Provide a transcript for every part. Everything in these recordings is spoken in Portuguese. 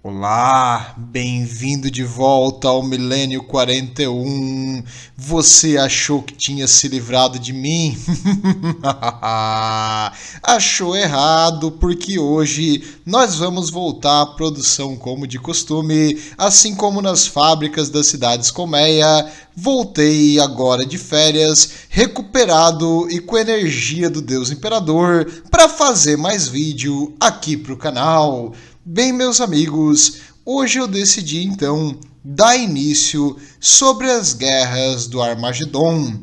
Olá, bem-vindo de volta ao Milênio 41. Você achou que tinha se livrado de mim? Achou errado, porque hoje nós vamos voltar à produção como de costume, assim como nas fábricas das cidades colmeia. Voltei agora de férias, recuperado e com energia do Deus Imperador para fazer mais vídeo aqui pro canal. Bem, meus amigos, hoje eu decidi então dar início sobre as guerras do Armagedon,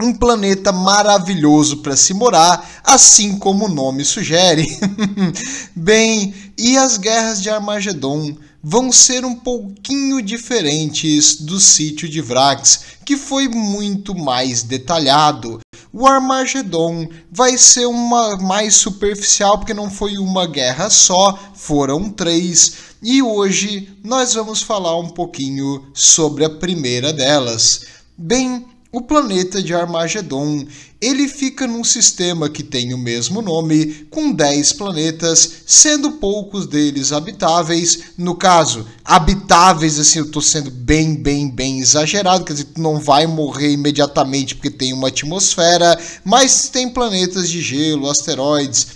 um planeta maravilhoso para se morar, assim como o nome sugere. Bem, e as guerras de Armagedon vão ser um pouquinho diferentes do sítio de Vrax, que foi muito mais detalhado. O Armagedon vai ser uma mais superficial, porque não foi uma guerra só, foram 3. E hoje nós vamos falar um pouquinho sobre a primeira delas. Bem, o planeta de Armagedon, ele fica num sistema que tem o mesmo nome, com 10 planetas, sendo poucos deles habitáveis. No caso, habitáveis, assim, eu estou sendo bem exagerado, quer dizer, tu não vai morrer imediatamente porque tem uma atmosfera, mas tem planetas de gelo, asteroides,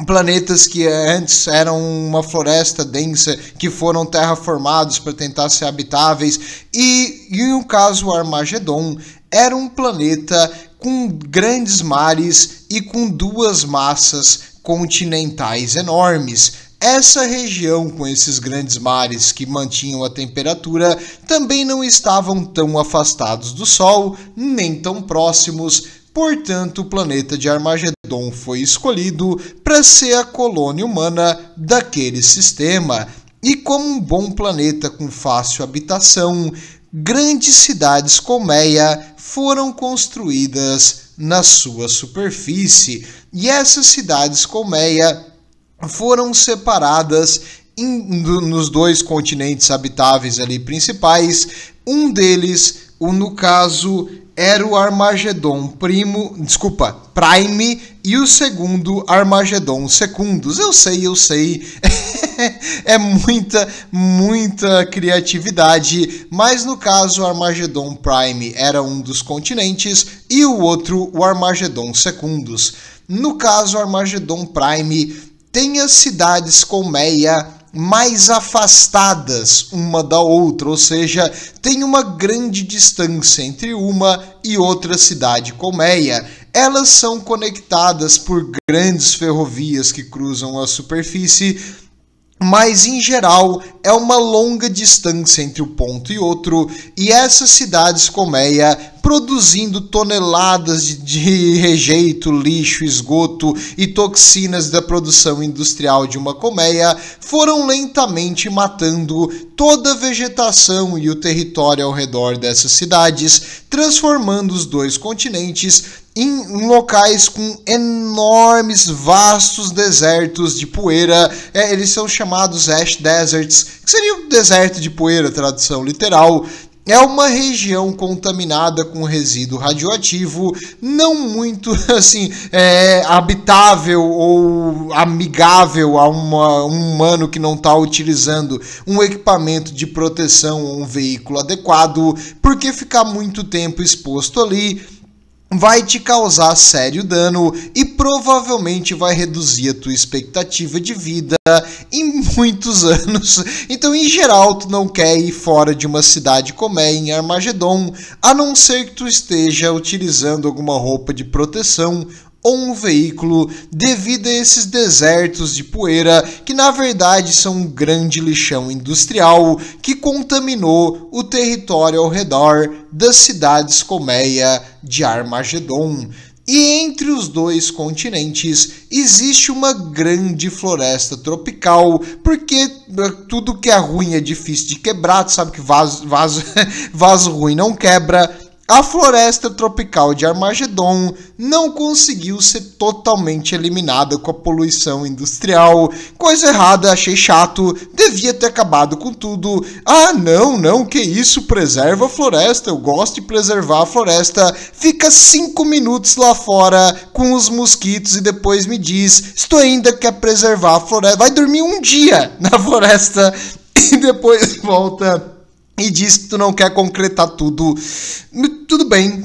planetas que antes eram uma floresta densa, que foram terraformados para tentar ser habitáveis, e no caso o Armagedon era um planeta com grandes mares e com 2 massas continentais enormes. Essa região com esses grandes mares que mantinham a temperatura também não estavam tão afastados do Sol, nem tão próximos. Portanto, o planeta de Armagedon foi escolhido para ser a colônia humana daquele sistema. E como um bom planeta com fácil habitação, grandes cidades colmeia foram construídas na sua superfície. E essas cidades colmeia foram separadas nos 2 continentes habitáveis ali principais. Um deles, no caso, era o Armagedon Prime, e o segundo Armagedon Secundus. Eu sei. É muita criatividade, mas no caso o Armagedon Prime era um dos continentes e o outro o Armagedon Secundus. No caso o Armagedon Prime tem as cidades colmeia mais afastadas uma da outra, ou seja, tem uma grande distância entre uma e outra cidade colmeia. Elas são conectadas por grandes ferrovias que cruzam a superfície, mas em geral é uma longa distância entre um ponto e outro, e essas cidades colmeia, produzindo toneladas de rejeito, lixo, esgoto e toxinas da produção industrial de uma colmeia, foram lentamente matando toda a vegetação e o território ao redor dessas cidades, transformando os 2 continentes em locais com enormes, vastos desertos de poeira. Eles são chamados Ash Deserts, que seria um deserto de poeira, tradução literal. É uma região contaminada com resíduo radioativo, não muito assim habitável ou amigável a um humano que não está utilizando um equipamento de proteção ou um veículo adequado, porque ficar muito tempo exposto ali vai te causar sério dano e provavelmente vai reduzir a tua expectativa de vida em muitos anos. Então, em geral, tu não quer ir fora de uma cidade colmeia em Armagedon, a não ser que tu esteja utilizando alguma roupa de proteção ou um veículo, devido a esses desertos de poeira que na verdade são um grande lixão industrial que contaminou o território ao redor das cidades colmeia de Armagedon. E entre os 2 continentes existe uma grande floresta tropical, porque tudo que é ruim é difícil de quebrar, tu sabe que vaso ruim não quebra. a floresta tropical de Armagedon não conseguiu ser totalmente eliminada com a poluição industrial. Coisa errada, achei chato, devia ter acabado com tudo. Ah, não, que isso, preserva a floresta, eu gosto de preservar a floresta. Fica 5 minutos lá fora com os mosquitos e depois me diz se tu ainda quer preservar a floresta. Vai dormir um dia na floresta e depois volta e diz que tu não quer concretar tudo. Tudo bem.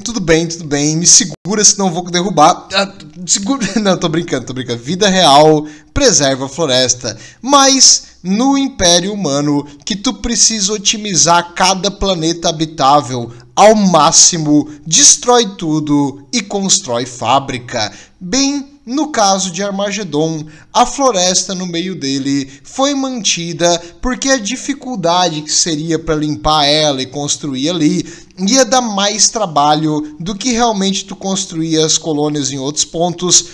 Me segura, senão eu vou derrubar. Segura. Não, tô brincando. Vida real, preserva a floresta. Mas no Império Humano, que tu precisa otimizar cada planeta habitável ao máximo, destrói tudo e constrói fábrica. Bem, no caso de Armagedon, a floresta no meio dele foi mantida porque a dificuldade que seria para limpar ela e construir ali ia dar mais trabalho do que realmente tu construir as colônias em outros pontos.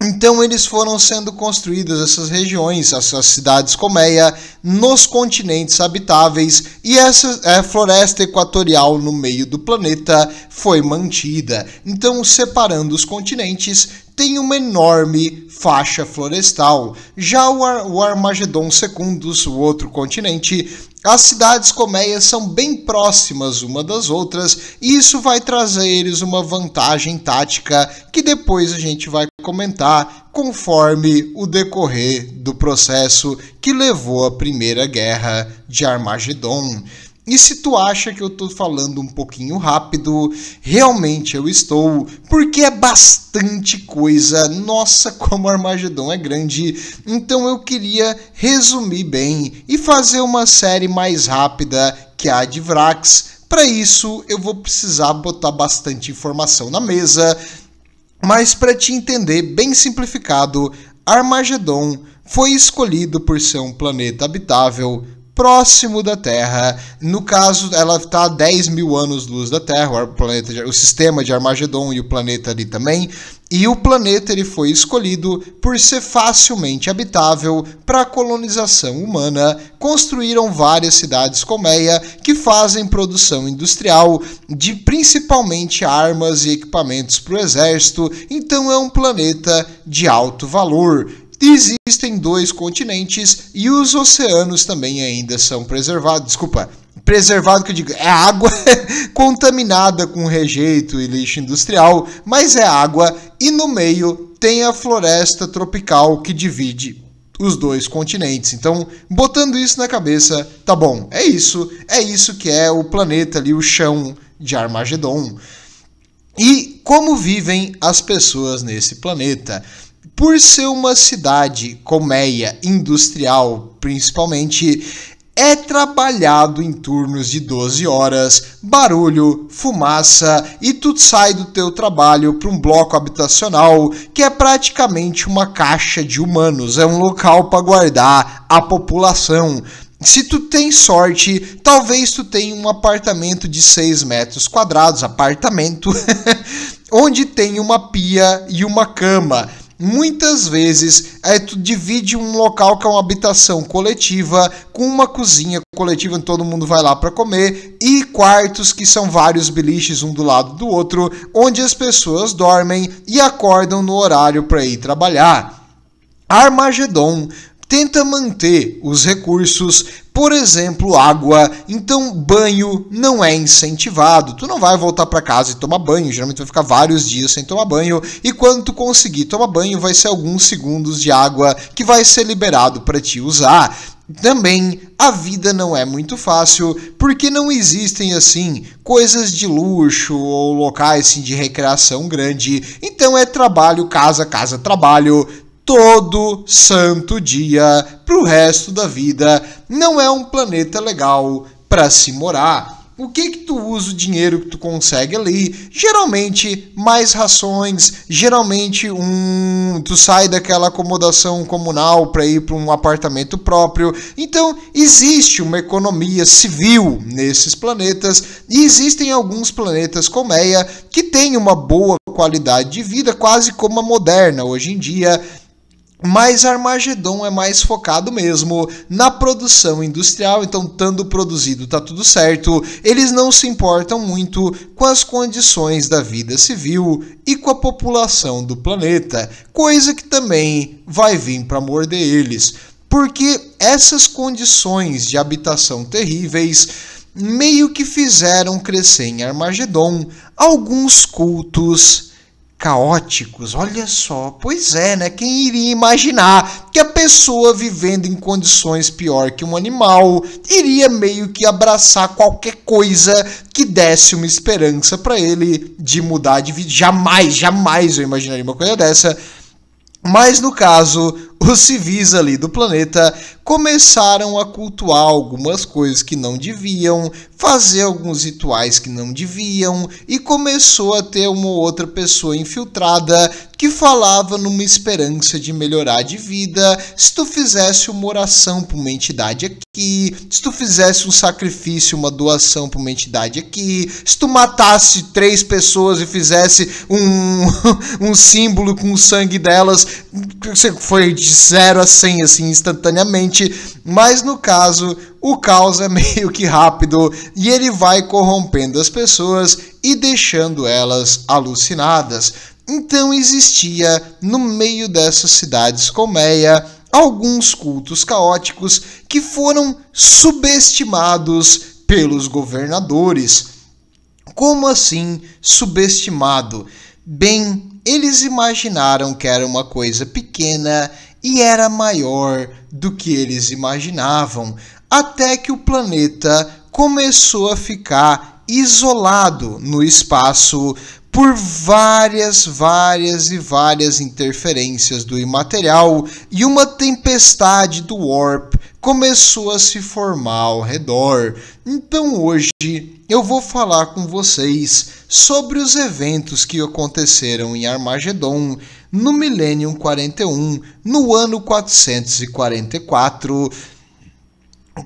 Então eles foram sendo construídas essas regiões, essas cidades colmeia, nos continentes habitáveis, e essa floresta equatorial no meio do planeta foi mantida. Então, separando os continentes, tem uma enorme faixa florestal. Já o Armagedon Secundus, o outro continente, as cidades colmeias são bem próximas uma das outras, e isso vai trazer a eles uma vantagem tática que depois a gente vai comentar conforme o decorrer do processo que levou à Primeira Guerra de Armagedon. E se tu acha que eu estou falando um pouquinho rápido, realmente eu estou, porque é bastante coisa. Nossa, como Armagedon é grande. Então eu queria resumir bem e fazer uma série mais rápida que a de Vrax. Para isso eu vou precisar botar bastante informação na mesa, mas para te entender bem simplificado, Armagedon foi escolhido por ser um planeta habitável próximo da Terra. No caso, ela está a 10 mil anos-luz da Terra, o sistema de Armagedon e o planeta ali também. E o planeta ele foi escolhido por ser facilmente habitável para a colonização humana. Construíram várias cidades colmeia que fazem produção industrial de principalmente armas e equipamentos para o exército. Então é um planeta de alto valor. Existem 2 continentes e os oceanos também ainda são preservados. Preservado que eu digo, é água contaminada com rejeito e lixo industrial, mas é água, e no meio tem a floresta tropical que divide os 2 continentes. Então, botando isso na cabeça, tá bom, é isso que é o planeta ali, o chão de Armagedon. E como vivem as pessoas nesse planeta? Por ser uma cidade colmeia industrial, principalmente, é trabalhado em turnos de 12 horas, barulho, fumaça, e tu sai do teu trabalho para um bloco habitacional que é praticamente uma caixa de humanos, é um local para guardar a população. Se tu tem sorte, talvez tu tenha um apartamento de 6 metros quadrados, onde tem uma pia e uma cama. Muitas vezes tu divide um local que é uma habitação coletiva com uma cozinha coletiva onde todo mundo vai lá para comer e quartos que são vários beliches um do lado do outro, onde as pessoas dormem e acordam no horário para ir trabalhar. Armagedon tenta manter os recursos, por exemplo, água, então banho não é incentivado. Tu não vai voltar para casa e tomar banho, geralmente vai ficar vários dias sem tomar banho, e quando tu conseguir tomar banho vai ser alguns segundos de água que vai ser liberado para te usar. Também a vida não é muito fácil, porque não existem assim coisas de luxo ou locais assim, de recreação grande, então é trabalho, casa, trabalho, todo santo dia pro resto da vida. Não é um planeta legal para se morar. O que tu usa o dinheiro que tu consegue ali? Geralmente mais rações, geralmente tu sai daquela acomodação comunal para ir para um apartamento próprio. Então existe uma economia civil nesses planetas, e existem alguns planetas colmeia que têm uma boa qualidade de vida, quase como a moderna hoje em dia. Mas Armagedon é mais focado mesmo na produção industrial, então estando produzido tá tudo certo. Eles não se importam muito com as condições da vida civil e com a população do planeta, coisa que também vai vir para morder eles, porque essas condições de habitação terríveis meio que fizeram crescer em Armagedon alguns cultos caóticos. Olha só, pois é, né? Quem iria imaginar que a pessoa vivendo em condições pior que um animal iria meio que abraçar qualquer coisa que desse uma esperança para ele de mudar de vida? Jamais eu imaginaria uma coisa dessa. Mas no caso, os civis ali do planeta começaram a cultuar algumas coisas que não deviam, fazer alguns rituais que não deviam, e começou a ter uma outra pessoa infiltrada que falava numa esperança de melhorar de vida. Se tu fizesse uma oração para uma entidade aqui, se tu fizesse um sacrifício, uma doação para uma entidade aqui, se tu matasse 3 pessoas e fizesse um símbolo com o sangue delas, você foi de 0 a 100 assim instantaneamente. Mas no caso, o caos é meio que rápido e ele vai corrompendo as pessoas e deixando elas alucinadas. Então existia no meio dessas cidades colmeia alguns cultos caóticos que foram subestimados pelos governadores. Como assim subestimado? Bem, eles imaginaram que era uma coisa pequena e era maior do que eles imaginavam, até que o planeta começou a ficar isolado no espaço por várias interferências do imaterial, e uma tempestade do Warp começou a se formar ao redor. Então hoje eu vou falar com vocês sobre os eventos que aconteceram em Armagedon no Millennium 41, no ano 444,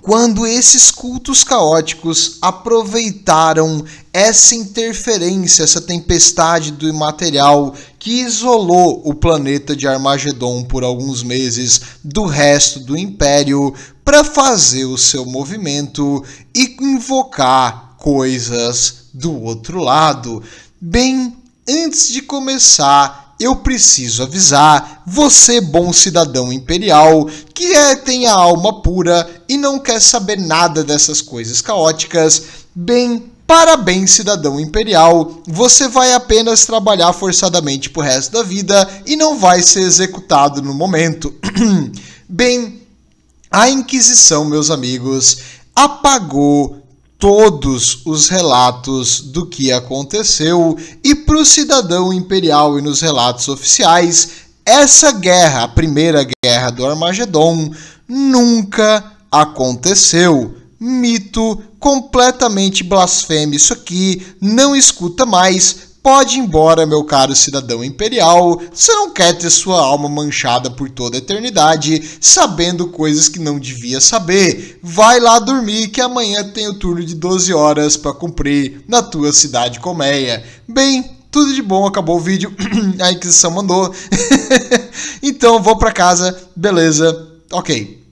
quando esses cultos caóticos aproveitaram essa interferência, essa tempestade do imaterial que isolou o planeta de Armagedon por alguns meses do resto do Império, para fazer o seu movimento e invocar coisas do outro lado. Bem, antes de começar, eu preciso avisar você, bom cidadão imperial, que tem a alma pura e não quer saber nada dessas coisas caóticas. Bem, parabéns, cidadão imperial, você vai apenas trabalhar forçadamente pro resto da vida e não vai ser executado no momento. Bem, a Inquisição, meus amigos, apagou todos os relatos do que aconteceu, e para o cidadão imperial e nos relatos oficiais, essa guerra, a primeira guerra do Armagedon, nunca aconteceu. Mito, completamente blasfemo isso aqui, não escuta mais. Pode ir embora, meu caro cidadão imperial, você não quer ter sua alma manchada por toda a eternidade, sabendo coisas que não devia saber. Vai lá dormir que amanhã tem o turno de 12 horas para cumprir na tua cidade colmeia. Bem, tudo de bom, acabou o vídeo, a Inquisição mandou. Então, vou para casa, beleza, ok.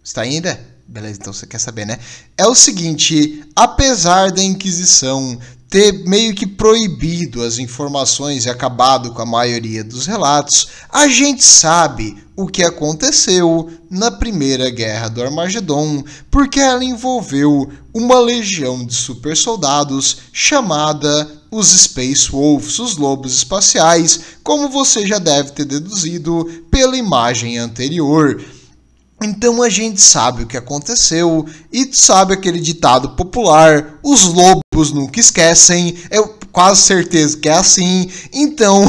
Está ainda? Beleza, então você quer saber, né? É o seguinte, apesar da Inquisição ter meio que proibido as informações e acabado com a maioria dos relatos, a gente sabe o que aconteceu na primeira guerra do Armagedon, porque ela envolveu uma legião de super soldados chamada os Space Wolves, os lobos espaciais, como você já deve ter deduzido pela imagem anterior. Então a gente sabe o que aconteceu e sabe aquele ditado popular, os lobos nunca esquecem, eu quase certeza que é assim. Então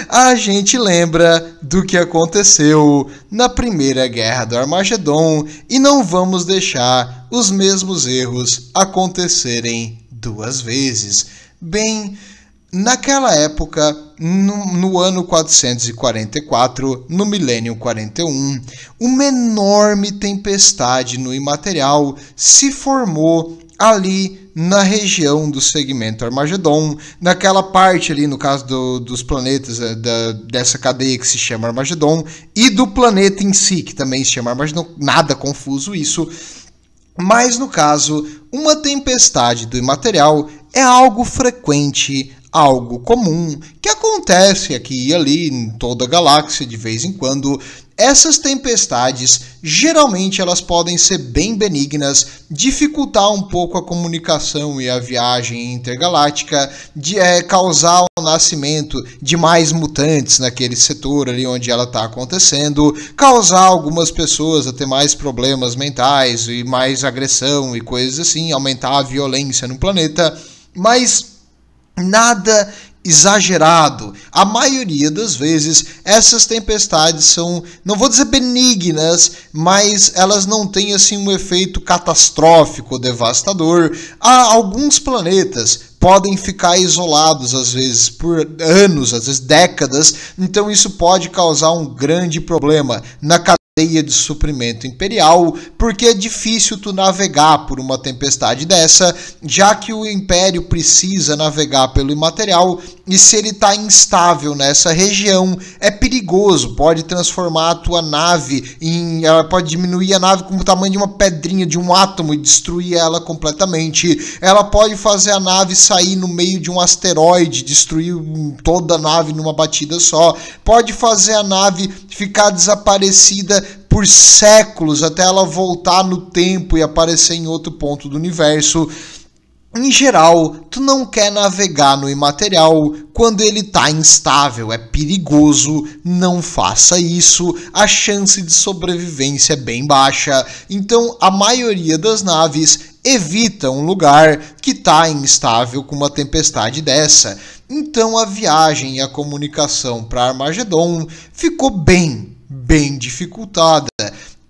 a gente lembra do que aconteceu na primeira guerra do Armagedon e não vamos deixar os mesmos erros acontecerem 2 vezes. Bem, Naquela época, no ano 444, no milênio 41, uma enorme tempestade no imaterial se formou ali na região do segmento Armagedon, naquela parte ali, no caso dos planetas dessa cadeia que se chama Armagedon, e do planeta em si, que também se chama Armagedon, nada confuso isso. Mas no caso, uma tempestade do imaterial é algo frequente, algo comum, que acontece aqui e ali em toda a galáxia de vez em quando. Essas tempestades, geralmente elas podem ser bem benignas, dificultar um pouco a comunicação e a viagem intergaláctica, causar o nascimento de mais mutantes naquele setor ali onde ela está acontecendo, causar algumas pessoas a ter mais problemas mentais e mais agressão e coisas assim, aumentar a violência no planeta, mas nada exagerado. A maioria das vezes essas tempestades são, não vou dizer benignas, mas elas não têm assim um efeito catastrófico, devastador. Há alguns planetas podem ficar isolados às vezes por anos, às vezes décadas, então isso pode causar um grande problema na cadeia de suprimento imperial, porque é difícil tu navegar por uma tempestade dessa, já que o Império precisa navegar pelo imaterial, e se ele está instável nessa região, é perigoso, pode transformar a tua nave ela pode diminuir a nave como o tamanho de uma pedrinha, de um átomo, e destruir ela completamente. Ela pode fazer a nave sair no meio de um asteroide, destruir toda a nave numa batida só, pode fazer a nave ficar desaparecida por séculos até ela voltar no tempo e aparecer em outro ponto do universo. Em geral, tu não quer navegar no imaterial quando ele está instável, é perigoso, não faça isso, a chance de sobrevivência é bem baixa, então a maioria das naves evita um lugar que está instável com uma tempestade dessa. Então a viagem e a comunicação para Armagedon ficou bem dificultada,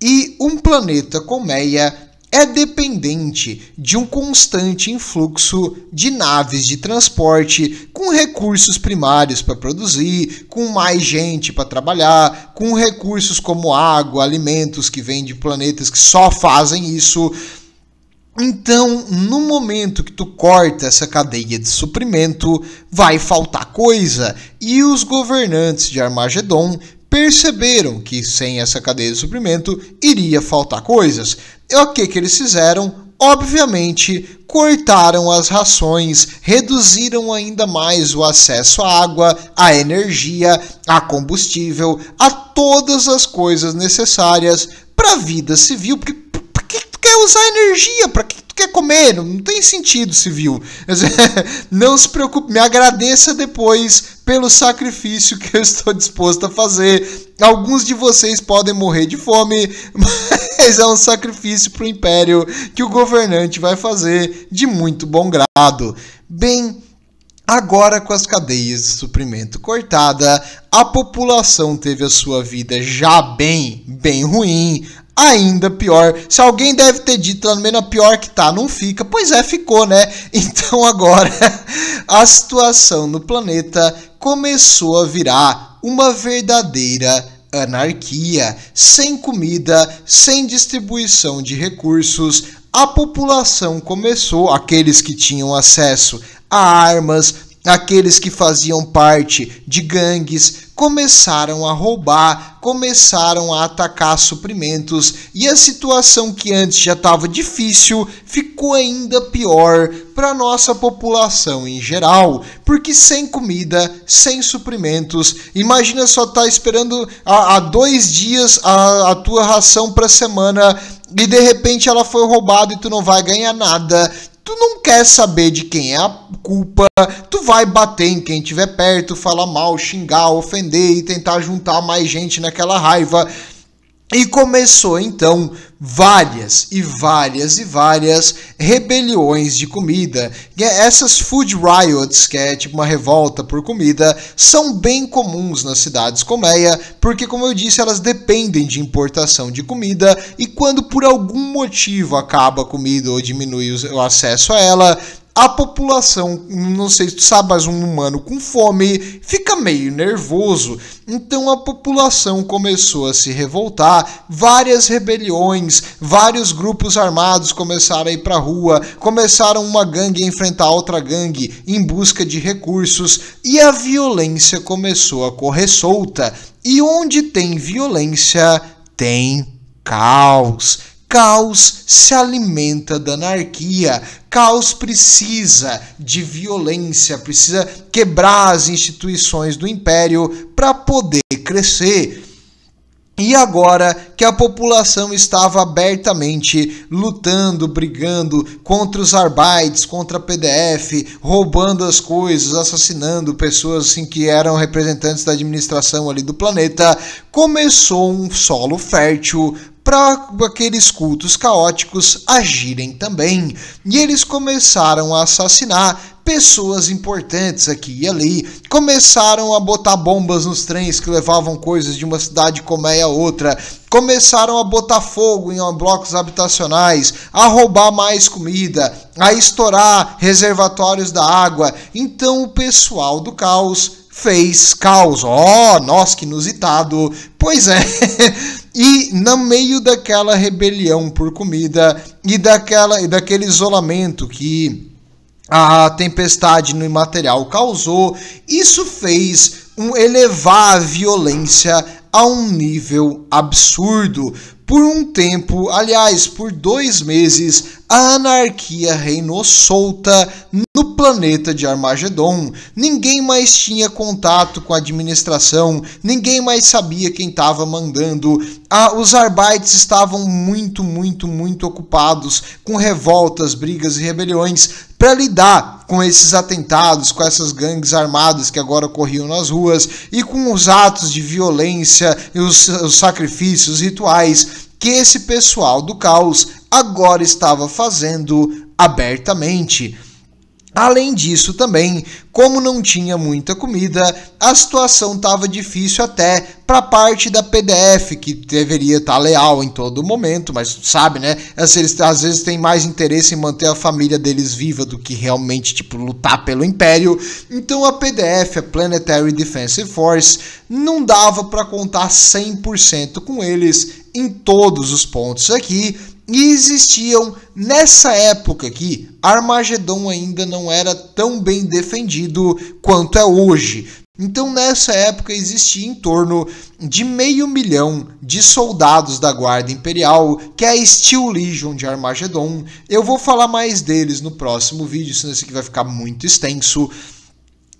e um planeta colmeia é dependente de um constante influxo de naves de transporte com recursos primários para produzir, com mais gente para trabalhar, com recursos como água, alimentos que vêm de planetas que só fazem isso. Então, no momento que tu corta essa cadeia de suprimento, vai faltar coisa, e os governantes de Armagedon perceberam que sem essa cadeia de suprimento iria faltar coisas. E o que eles fizeram? Obviamente, cortaram as rações, reduziram ainda mais o acesso à água, à energia, a combustível, a todas as coisas necessárias para a vida civil. Porque tu quer usar energia? Para que tu quer comer? Não tem sentido, civil. Não se preocupe, me agradeça depois pelo sacrifício que eu estou disposto a fazer. Alguns de vocês podem morrer de fome, mas é um sacrifício para o Império que o governante vai fazer de muito bom grado. Bem, agora com as cadeias de suprimento cortada, a população teve a sua vida já bem ruim. Ainda pior, se alguém deve ter dito, pelo menos a pior que tá, não fica, pois é, ficou, né? Então agora a situação no planeta começou a virar uma verdadeira anarquia, sem comida, sem distribuição de recursos. A população começou, aqueles que tinham acesso a armas, aqueles que faziam parte de gangues, começaram a roubar, começaram a atacar suprimentos, e a situação que antes já estava difícil ficou ainda pior para a nossa população em geral, porque sem comida, sem suprimentos, imagina só estar esperando há 2 dias a tua ração para a semana, e de repente ela foi roubada e tu não vai ganhar nada. Tu não quer saber de quem é a culpa, tu vai bater em quem estiver perto, falar mal, xingar, ofender e tentar juntar mais gente naquela raiva. E começou então várias rebeliões de comida. Essas food riots, que é tipo uma revolta por comida, são bem comuns nas cidades colmeia, porque, como eu disse, elas dependem de importação de comida, e quando por algum motivo acaba a comida ou diminui o acesso a ela, a população, não sei se tu sabe, mas um humano com fome fica meio nervoso. Então a população começou a se revoltar, várias rebeliões, vários grupos armados começaram a ir pra rua, começaram uma gangue a enfrentar outra gangue em busca de recursos e a violência começou a correr solta. E onde tem violência, tem caos. Caos se alimenta da anarquia. Caos precisa de violência, precisa quebrar as instituições do império para poder crescer. E agora que a população estava abertamente lutando, brigando contra os Arbeits, contra a PDF, roubando as coisas, assassinando pessoas assim, que eram representantes da administração ali do planeta, começou um solo fértil para aqueles cultos caóticos agirem também. E eles começaram a assassinar pessoas importantes aqui e ali, começaram a botar bombas nos trens que levavam coisas de uma cidade colmeia a outra, começaram a botar fogo em blocos habitacionais, a roubar mais comida, a estourar reservatórios da água. Então o pessoal do caos fez caos. Oh, nossa, que inusitado! Pois é. E no meio daquela rebelião por comida e daquele isolamento que a tempestade no imaterial causou, isso fez elevar a violência a um nível absurdo. Por um tempo, aliás, por 2 meses, a anarquia reinou solta no planeta de Armagedon. Ninguém mais tinha contato com a administração, ninguém mais sabia quem estava mandando. Os Arbeits estavam muito ocupados com revoltas, brigas e rebeliões para lidar com esses atentados, com essas gangues armadas que agora corriam nas ruas e com os atos de violência e os sacrifícios, os rituais que esse pessoal do caos agora estava fazendo abertamente. Além disso também, como não tinha muita comida, a situação estava difícil até para a parte da PDF, que deveria estar leal em todo momento, mas sabe, né? Às vezes tem mais interesse em manter a família deles viva do que realmente, lutar pelo Império. Então a PDF, a Planetary Defensive Force, não dava para contar 100% com eles em todos os pontos aqui. E existiam, nessa época aqui, Armagedon ainda não era tão bem defendido quanto é hoje. Então nessa época existia em torno de 500 mil de soldados da Guarda Imperial, que é a Steel Legion de Armagedon. Eu vou falar mais deles no próximo vídeo, senão esse aqui vai ficar muito extenso.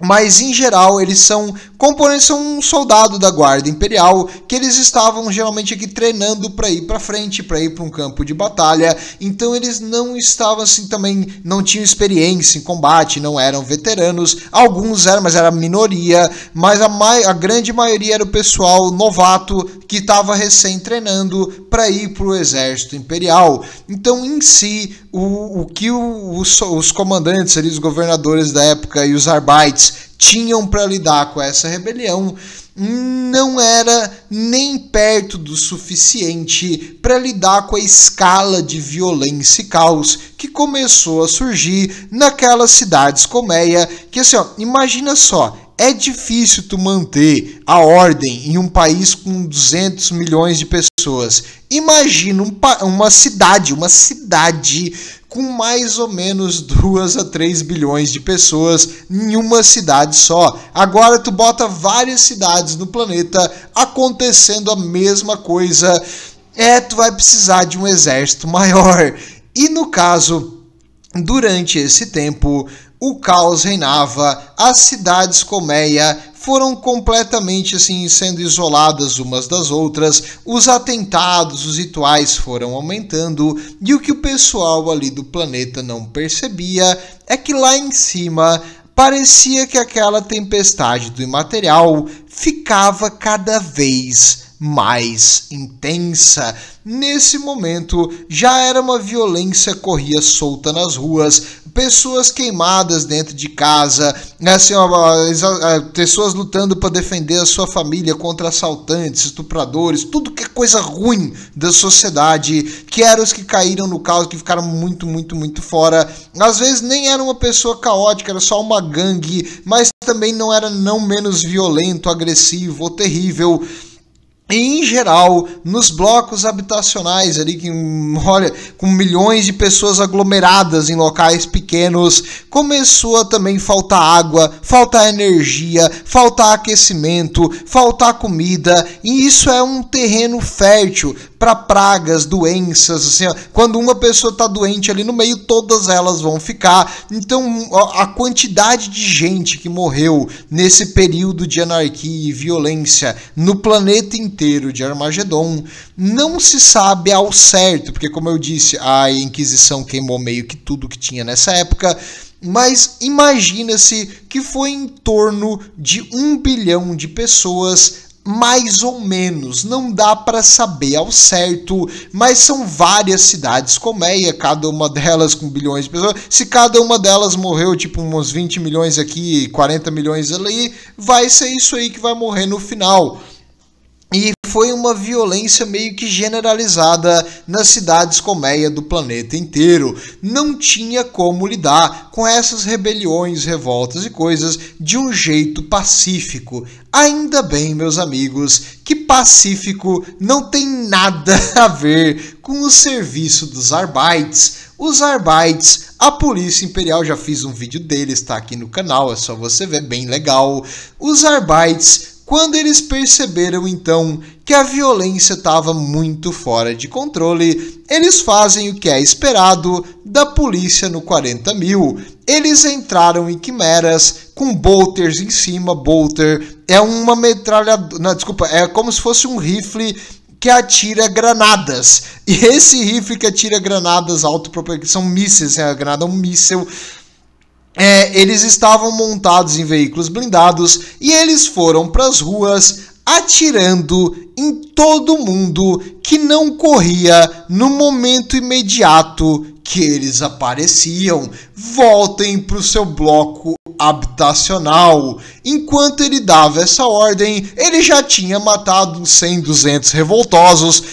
Mas em geral eles são componentes, são um soldado da Guarda Imperial que eles estavam geralmente aqui treinando para ir para frente, para ir para um campo de batalha. Então eles não estavam assim, também não tinham experiência em combate, não eram veteranos. Alguns eram, mas era a minoria. Mas a grande maioria era o pessoal novato que estava recém treinando para ir para o exército imperial. Então em si o que os comandantes ali, os governadores da época e os Arbeits tinham para lidar com essa rebelião não era nem perto do suficiente para lidar com a escala de violência e caos que começou a surgir naquelas cidades colmeia, que assim, ó, imagina só, é difícil tu manter a ordem em um país com 200 milhões de pessoas. Imagina uma cidade com mais ou menos 2 a 3 bilhões de pessoas em uma cidade só. Agora tu bota várias cidades no planeta acontecendo a mesma coisa. Tu vai precisar de um exército maior. E no caso, durante esse tempo, o caos reinava, as cidades colmeia foram completamente assim sendo isoladas umas das outras, os atentados, os rituais foram aumentando, e o que o pessoal ali do planeta não percebia é que lá em cima parecia que aquela tempestade do imaterial ficava cada vez mais intensa. Nesse momento já era uma violência corria solta nas ruas, pessoas queimadas dentro de casa, assim, pessoas lutando para defender a sua família contra assaltantes, estupradores, tudo que é coisa ruim da sociedade, que eram os que caíram no caos, que ficaram muito, muito, muito fora. Às vezes nem era uma pessoa caótica, era só uma gangue, mas também não era não menos violento, agressivo ou terrível. E, em geral, nos blocos habitacionais ali, olha, com milhões de pessoas aglomeradas em locais pequenos, começou a também faltar água, faltar energia, faltar aquecimento, faltar comida, e isso é um terreno fértil para pragas, doenças, assim, ó, quando uma pessoa está doente ali no meio, todas elas vão ficar. Então, a quantidade de gente que morreu nesse período de anarquia e violência no planeta inteiro de Armagedon não se sabe ao certo, porque, como eu disse, a Inquisição queimou meio que tudo que tinha nessa época, mas imagina-se que foi em torno de 1 bilhão de pessoas, mais ou menos, não dá para saber ao certo, mas são várias cidades colmeia, cada uma delas com bilhões de pessoas. Se cada uma delas morreu, tipo uns 20 milhões aqui, 40 milhões ali, vai ser isso aí que vai morrer no final. E foi uma violência meio que generalizada nas cidades colmeia do planeta inteiro. Não tinha como lidar com essas rebeliões, revoltas e coisas de um jeito pacífico. Ainda bem, meus amigos, que pacífico não tem nada a ver com o serviço dos Arbites. Os Arbites, a Polícia Imperial, já fiz um vídeo deles, está aqui no canal, é só você ver, bem legal. Os Arbites, quando eles perceberam então que a violência estava muito fora de controle, eles fazem o que é esperado da polícia no 40.000. Eles entraram em quimeras com bolters em cima. Bolter é uma metralhadora, não, desculpa, é como se fosse um rifle que atira granadas. E esse rifle que atira granadas autopropagadas, são mísseis, a granada é um míssil. Eles estavam montados em veículos blindados e eles foram para as ruas atirando em todo mundo que não corria no momento imediato que eles apareciam. Voltem para o seu bloco habitacional. Enquanto ele dava essa ordem, ele já tinha matado uns 100, 200 revoltosos,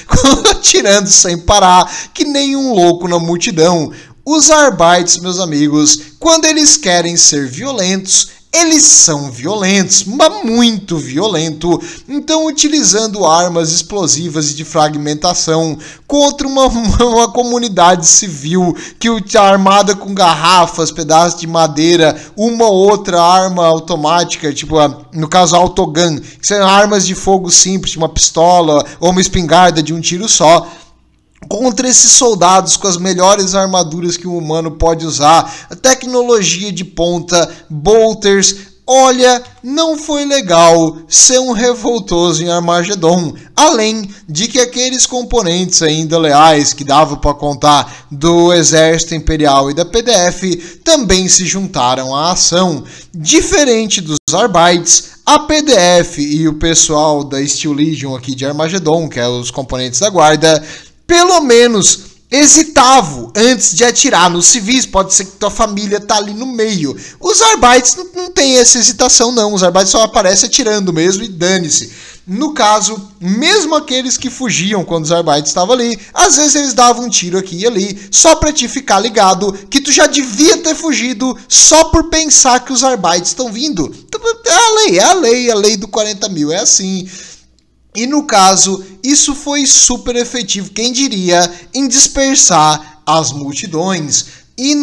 atirando sem parar, que nem um louco na multidão. Os Arbites, meus amigos, quando eles querem ser violentos, eles são violentos, mas muito violento. Então, utilizando armas explosivas e de fragmentação contra uma comunidade civil que está armada com garrafas, pedaços de madeira, uma outra arma automática, tipo, no caso, autogun, que são armas de fogo simples, uma pistola ou uma espingarda de um tiro só. Contra esses soldados com as melhores armaduras que um humano pode usar, a tecnologia de ponta, bolters. Olha, não foi legal ser um revoltoso em Armagedon. Além de que aqueles componentes ainda leais que dava para contar do Exército Imperial e da PDF também se juntaram à ação. Diferente dos Arbites, a PDF e o pessoal da Steel Legion aqui de Armagedon, que é os componentes da guarda, pelo menos hesitavam antes de atirar nos civis. Pode ser que tua família tá ali no meio. Os Arbites não tem essa hesitação não. Os Arbites só aparecem atirando mesmo e dane-se. No caso, mesmo aqueles que fugiam quando os Arbites estavam ali, às vezes eles davam um tiro aqui e ali, só pra te ficar ligado que tu já devia ter fugido só por pensar que os Arbites estão vindo. É a lei do 40.000, é assim. E no caso, isso foi super efetivo, quem diria, em dispersar as multidões. E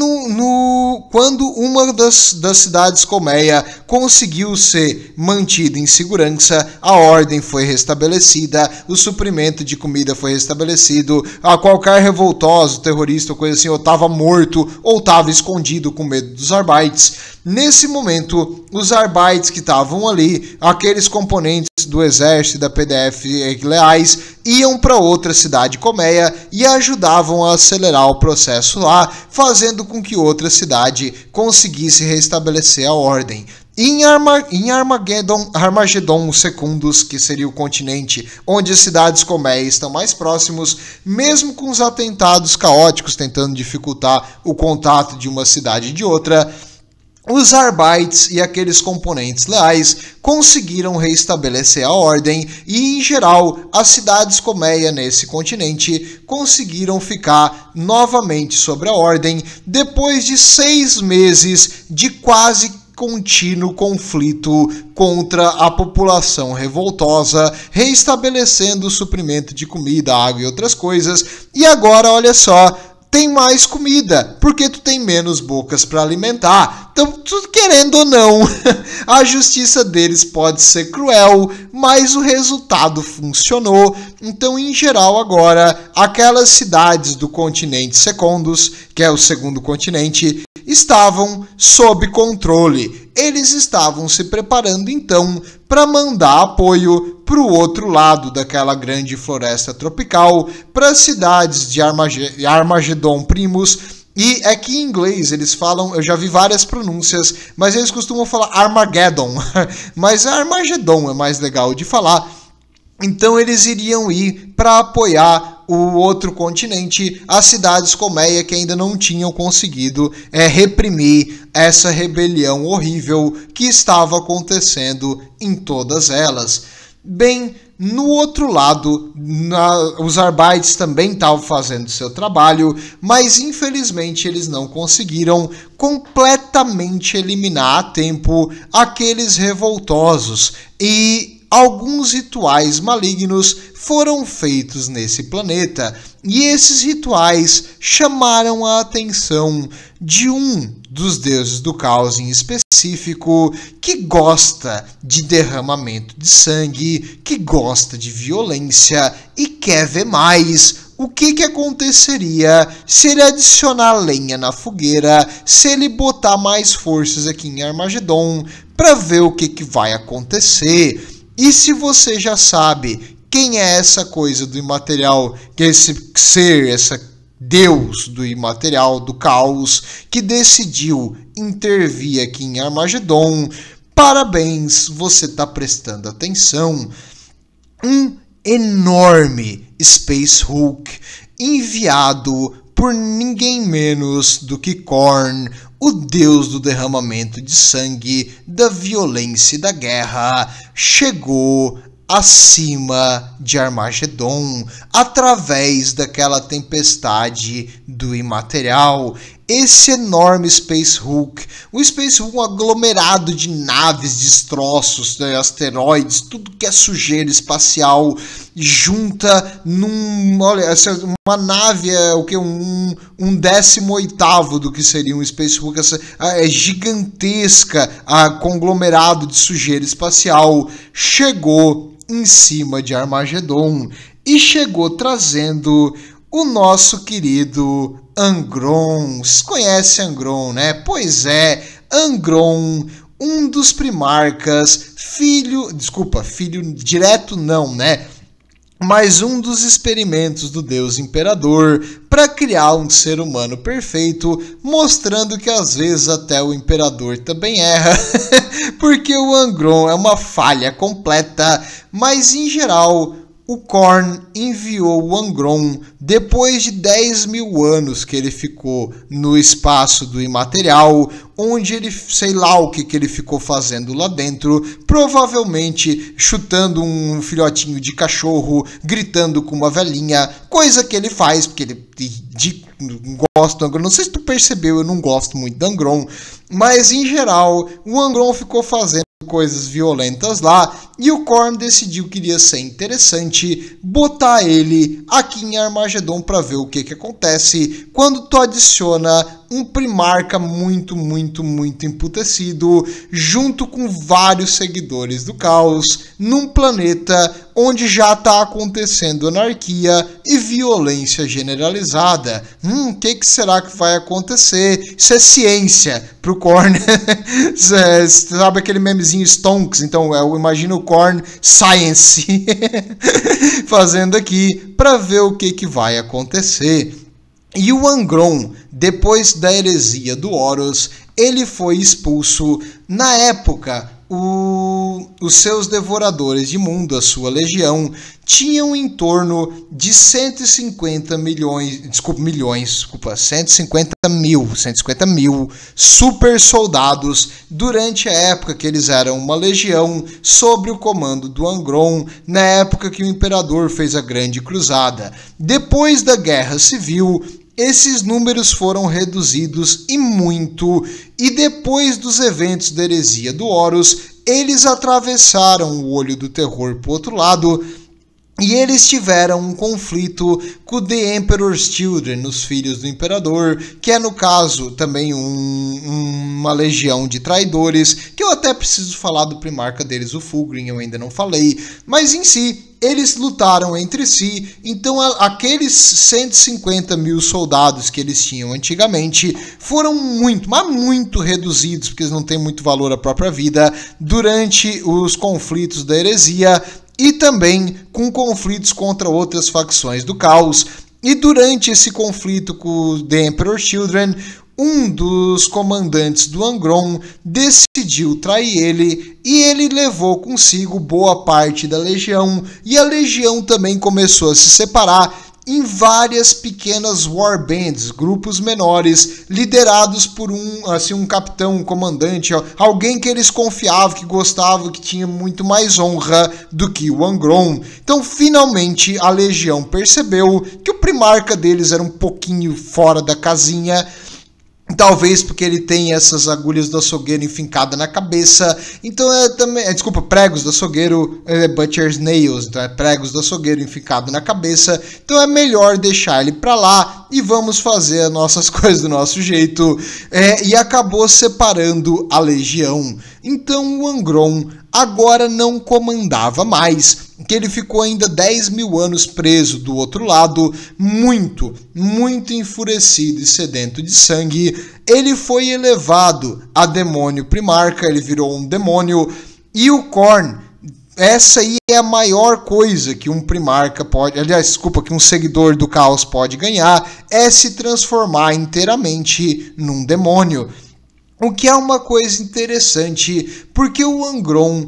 quando uma das cidades colmeia conseguiu ser mantida em segurança, a ordem foi restabelecida, o suprimento de comida foi restabelecido, a qualquer revoltoso, terrorista ou coisa assim, ou estava morto ou estava escondido com medo dos Arbites. Nesse momento, os Arbites que estavam ali, aqueles componentes do exército e da PDF leais, iam para outra cidade colmeia e ajudavam a acelerar o processo lá, fazendo com que outra cidade conseguisse restabelecer a ordem. Em Armagedon Secundus, que seria o continente onde as cidades colmeia estão mais próximos, mesmo com os atentados caóticos tentando dificultar o contato de uma cidade e de outra, os Arbites e aqueles componentes leais conseguiram reestabelecer a ordem e, em geral, as cidades colmeia nesse continente conseguiram ficar novamente sobre a ordem depois de 6 meses de quase contínuo conflito contra a população revoltosa, reestabelecendo o suprimento de comida, água e outras coisas. E agora, olha só, tem mais comida, porque tu tem menos bocas para alimentar. Então, tu querendo ou não, a justiça deles pode ser cruel, mas o resultado funcionou. Então, em geral, agora, aquelas cidades do continente Secundus, que é o segundo continente, estavam sob controle. Eles estavam se preparando, então, para mandar apoio para o outro lado daquela grande floresta tropical, para as cidades de Armagedon Primus. E é que em inglês eles falam, eu já vi várias pronúncias, mas eles costumam falar Armageddon, mas Armagedon é mais legal de falar. Então eles iriam ir para apoiar o outro continente, as cidades colmeia que ainda não tinham conseguido reprimir essa rebelião horrível que estava acontecendo em todas elas. Bem, no outro lado, os Arbites também estavam fazendo seu trabalho, mas infelizmente eles não conseguiram completamente eliminar a tempo aqueles revoltosos, e alguns rituais malignos foram feitos nesse planeta, e esses rituais chamaram a atenção de um dos deuses do caos em específico, que gosta de derramamento de sangue, que gosta de violência e quer ver mais. O que aconteceria se ele adicionar lenha na fogueira, se ele botar mais forças aqui em Armagedon, para ver o que vai acontecer? E se você já sabe quem é essa coisa do imaterial, que é esse ser, essa Deus do imaterial, do caos, que decidiu intervir aqui em Armagedon, parabéns, você está prestando atenção. Um enorme Space Hulk enviado por ninguém menos do que Khorne, o deus do derramamento de sangue, da violência e da guerra, chegou acima de Armagedon através daquela tempestade do imaterial. Esse enorme Space Hulk, o Space Hulk é um aglomerado de naves, destroços, asteroides, tudo que é sujeira espacial, junta num... Olha, uma nave é o que? Um 18º do que seria um Space Hulk. É gigantesca, conglomerado de sujeira espacial, chegou em cima de Armagedon e chegou trazendo o nosso querido Angron. Vocês conhecem Angron, né? Pois é, Angron, um dos primarcas, filho direto não, né? Mas um dos experimentos do Deus Imperador para criar um ser humano perfeito, mostrando que às vezes até o Imperador também erra, porque o Angron é uma falha completa, mas em geral o Khorne enviou o Angron depois de 10.000 anos que ele ficou no espaço do imaterial, onde ele, sei lá o que ele ficou fazendo lá dentro, provavelmente chutando um filhotinho de cachorro, gritando com uma velhinha, coisa que ele faz, porque ele gosta do Angron. Não sei se tu percebeu, eu não gosto muito do Angron, mas em geral o Angron ficou fazendo coisas violentas lá, e o Khorne decidiu que iria ser interessante botar ele aqui em Armagedon para ver o que acontece quando tu adiciona um primarca muito emputecido junto com vários seguidores do caos num planeta onde já está acontecendo anarquia e violência generalizada. O que será que vai acontecer? Isso é ciência pro Khorne. Sabe aquele memezinho Stonks? Então eu imagino o Khorne Science fazendo aqui para ver o que vai acontecer. E o Angron, depois da heresia do Horus, ele foi expulso. Na época, os seus devoradores de mundo, a sua legião, tinham em torno de 150 mil super soldados durante a época que eles eram uma legião sob o comando do Angron, na época que o imperador fez a Grande Cruzada. Depois da Guerra Civil, esses números foram reduzidos e muito, e depois dos eventos da heresia do Horus, eles atravessaram o olho do terror para o outro lado, e eles tiveram um conflito com The Emperor's Children, os filhos do imperador, que é no caso também uma legião de traidores, que eu até preciso falar do primarca deles, o Fulgrim, eu ainda não falei, mas em si, eles lutaram entre si, então aqueles 150 mil soldados que eles tinham antigamente foram muito, mas muito reduzidos, porque eles não têm muito valor à própria vida, durante os conflitos da heresia, e também com conflitos contra outras facções do caos. E durante esse conflito com The Emperor's Children, um dos comandantes do Angron decidiu trair ele, e ele levou consigo boa parte da legião, e a legião também começou a se separar em várias pequenas warbands, grupos menores, liderados por um capitão, um comandante, alguém que eles confiavam, que gostavam, que tinha muito mais honra do que o Angron. Então, finalmente, a legião percebeu que o primarca deles era um pouquinho fora da casinha, talvez porque ele tem essas agulhas do açougueiro enfincadas na cabeça. Então pregos do açougueiro, butcher's nails, então pregos do açougueiro enfincado na cabeça. Então é melhor deixar ele pra lá e vamos fazer as nossas coisas do nosso jeito. E acabou separando a legião. Então o Angron agora não comandava mais, que ele ficou ainda 10 mil anos preso do outro lado, muito enfurecido e sedento de sangue. Ele foi elevado a demônio primarca, ele virou um demônio, e o Khorne, essa aí é a maior coisa que um primarca pode, que um seguidor do caos pode ganhar, é se transformar inteiramente num demônio. O que é uma coisa interessante, porque o Angron,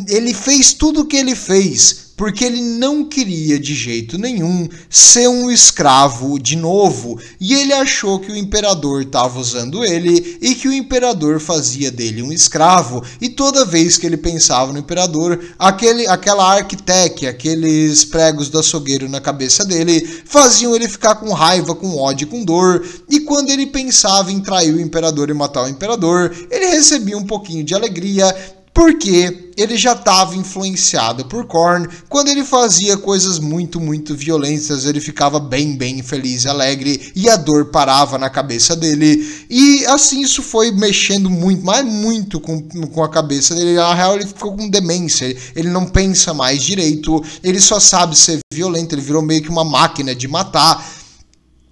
ele fez tudo o que ele fez porque ele não queria de jeito nenhum ser um escravo de novo, e ele achou que o imperador estava usando ele e que o imperador fazia dele um escravo, e toda vez que ele pensava no imperador, aquela arquitecta, aqueles pregos do açougueiro na cabeça dele faziam ele ficar com raiva, com ódio, com dor, e quando ele pensava em trair o imperador e matar o imperador, ele recebia um pouquinho de alegria, porque ele já estava influenciado por Khorne. Quando ele fazia coisas muito violentas, ele ficava bem feliz e alegre, e a dor parava na cabeça dele. E assim isso foi mexendo muito com a cabeça dele. Na real, ele ficou com demência, ele não pensa mais direito, ele só sabe ser violento, ele virou meio que uma máquina de matar.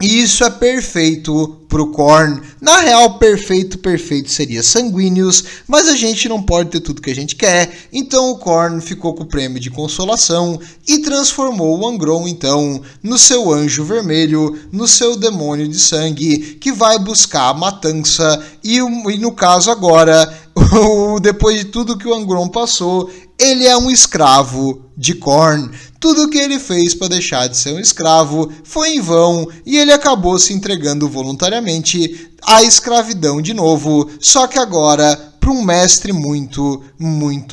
E isso é perfeito pro Khorne. Na real, perfeito seria Sanguíneos, mas a gente não pode ter tudo que a gente quer. Então o Khorne ficou com o prêmio de consolação e transformou o Angron, então, no seu anjo vermelho, no seu demônio de sangue, que vai buscar a matança. E no caso agora, depois de tudo que o Angron passou, ele é um escravo de Khorne. Tudo que ele fez para deixar de ser um escravo foi em vão, e ele acabou se entregando voluntariamente à escravidão de novo, só que agora para um mestre muito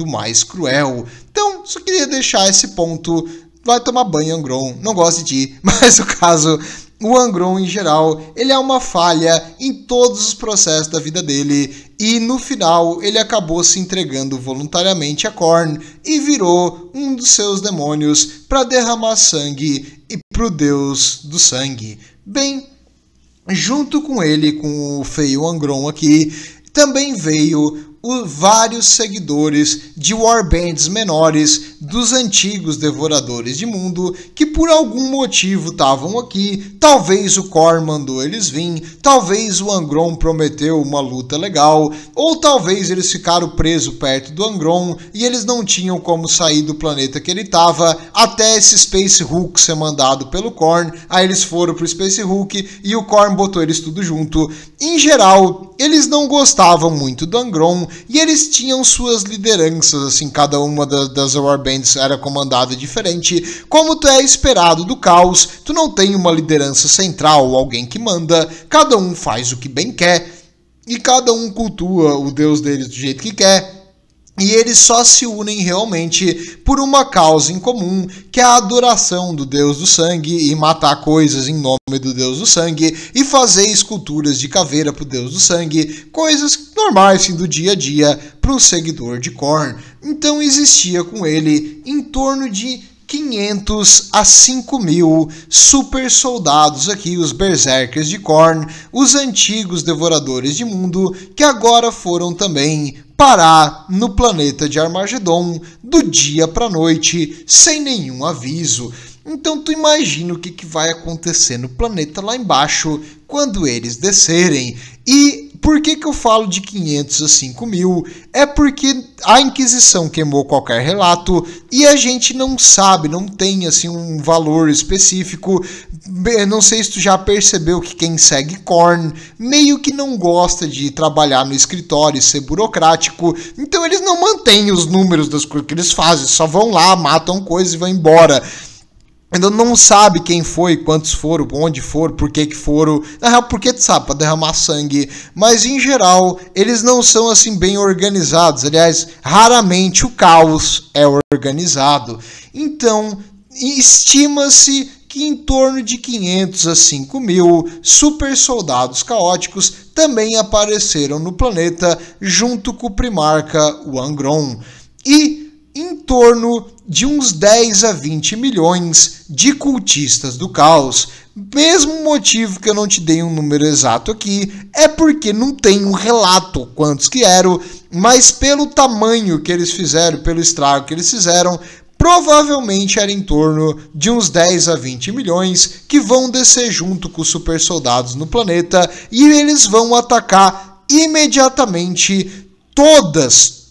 mais cruel. Então, só queria deixar esse ponto. Vai tomar banho, Angron, não gosto de ti, mas o caso, o Angron em geral, ele é uma falha em todos os processos da vida dele, e no final ele acabou se entregando voluntariamente a Khorne e virou um dos seus demônios para derramar sangue e pro deus do sangue. Bem, junto com ele, com o feio Angron aqui, também veio vários seguidores de warbands menores dos antigos Devoradores de Mundo que por algum motivo estavam aqui. Talvez o Khorne mandou eles vir, talvez o Angron prometeu uma luta legal, ou talvez eles ficaram presos perto do Angron e eles não tinham como sair do planeta que ele estava até esse Space Hulk ser mandado pelo Khorne. Aí eles foram pro Space Hulk e o Khorne botou eles tudo junto. Em geral, eles não gostavam muito do Angron e eles tinham suas lideranças, assim, cada uma das warbands era comandada diferente. Como tu é esperado do caos, tu não tem uma liderança central, alguém que manda, cada um faz o que bem quer e cada um cultua o deus deles do jeito que quer. E eles só se unem realmente por uma causa em comum, que é a adoração do Deus do Sangue e matar coisas em nome do Deus do Sangue e fazer esculturas de caveira para o Deus do Sangue, coisas normais assim, do dia a dia para um seguidor de Khorne. Então existia com ele em torno de 500 a 5.000 super soldados aqui, os Berserkers de Khorne, os antigos Devoradores de Mundo, que agora foram também parar no planeta de Armagedon do dia para noite, sem nenhum aviso. Então tu imagina o que vai acontecer no planeta lá embaixo quando eles descerem. E por que eu falo de 500 a 5.000? É porque a Inquisição queimou qualquer relato e a gente não sabe, não tem assim um valor específico. Não sei se tu já percebeu que quem segue Khorne meio que não gosta de trabalhar no escritório e ser burocrático. Então eles não mantêm os números das coisas que eles fazem, só vão lá, matam coisas e vão embora. Ainda não sabe quem foi, quantos foram, onde foram, por que foram. Na real, porque tu sabe, para derramar sangue. Mas em geral, eles não são assim bem organizados. Aliás, raramente o caos é organizado. Então, estima-se que em torno de 500 a 5.000 super soldados caóticos também apareceram no planeta junto com o primarca, o Angron. E em torno de uns 10 a 20 milhões de cultistas do caos. Mesmo motivo que eu não te dei um número exato aqui, é porque não tem um relato quantos que eram, mas pelo tamanho que eles fizeram, pelo estrago que eles fizeram, provavelmente era em torno de uns 10 a 20 milhões que vão descer junto com os super soldados no planeta e eles vão atacar imediatamente todas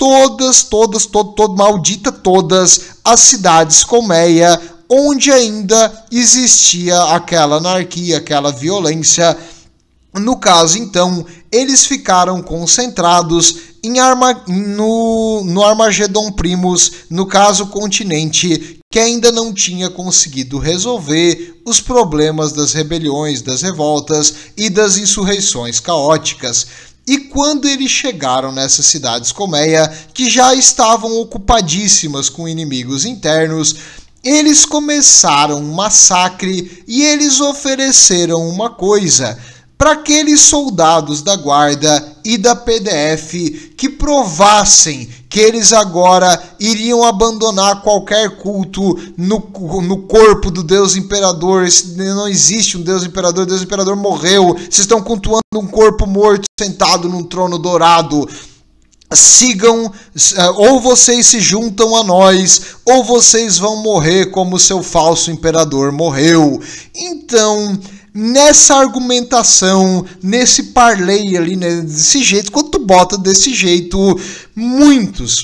as cidades colmeia onde ainda existia aquela anarquia, aquela violência. No caso, então, eles ficaram concentrados no Armagedon Primus, no caso, continente que ainda não tinha conseguido resolver os problemas das rebeliões, das revoltas e das insurreições caóticas. E quando eles chegaram nessas cidades colmeia, que já estavam ocupadíssimas com inimigos internos, eles começaram um massacre e eles ofereceram uma coisa para aqueles soldados da guarda e da PDF que provassem que eles agora iriam abandonar qualquer culto no corpo do Deus Imperador. Não existe um Deus Imperador, o Deus Imperador morreu, vocês estão cultuando um corpo morto sentado num trono dourado. Sigam, ou vocês se juntam a nós, ou vocês vão morrer como seu falso imperador morreu. Então, nessa argumentação, nesse parley ali, né, desse jeito, quando tu bota desse jeito, muitos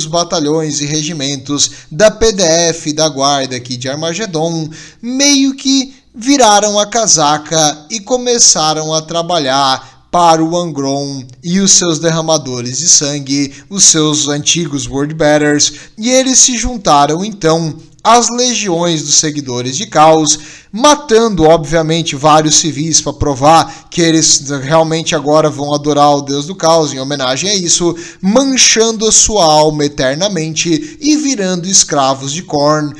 batalhões e regimentos da PDF, da guarda aqui de Armagedon, meio que viraram a casaca e começaram a trabalhar para o Angron e os seus derramadores de sangue, os seus antigos Wordbearers, e eles se juntaram então às legiões dos seguidores de caos, matando obviamente vários civis para provar que eles realmente agora vão adorar o Deus do caos em homenagem a isso, manchando a sua alma eternamente e virando escravos de Khorne.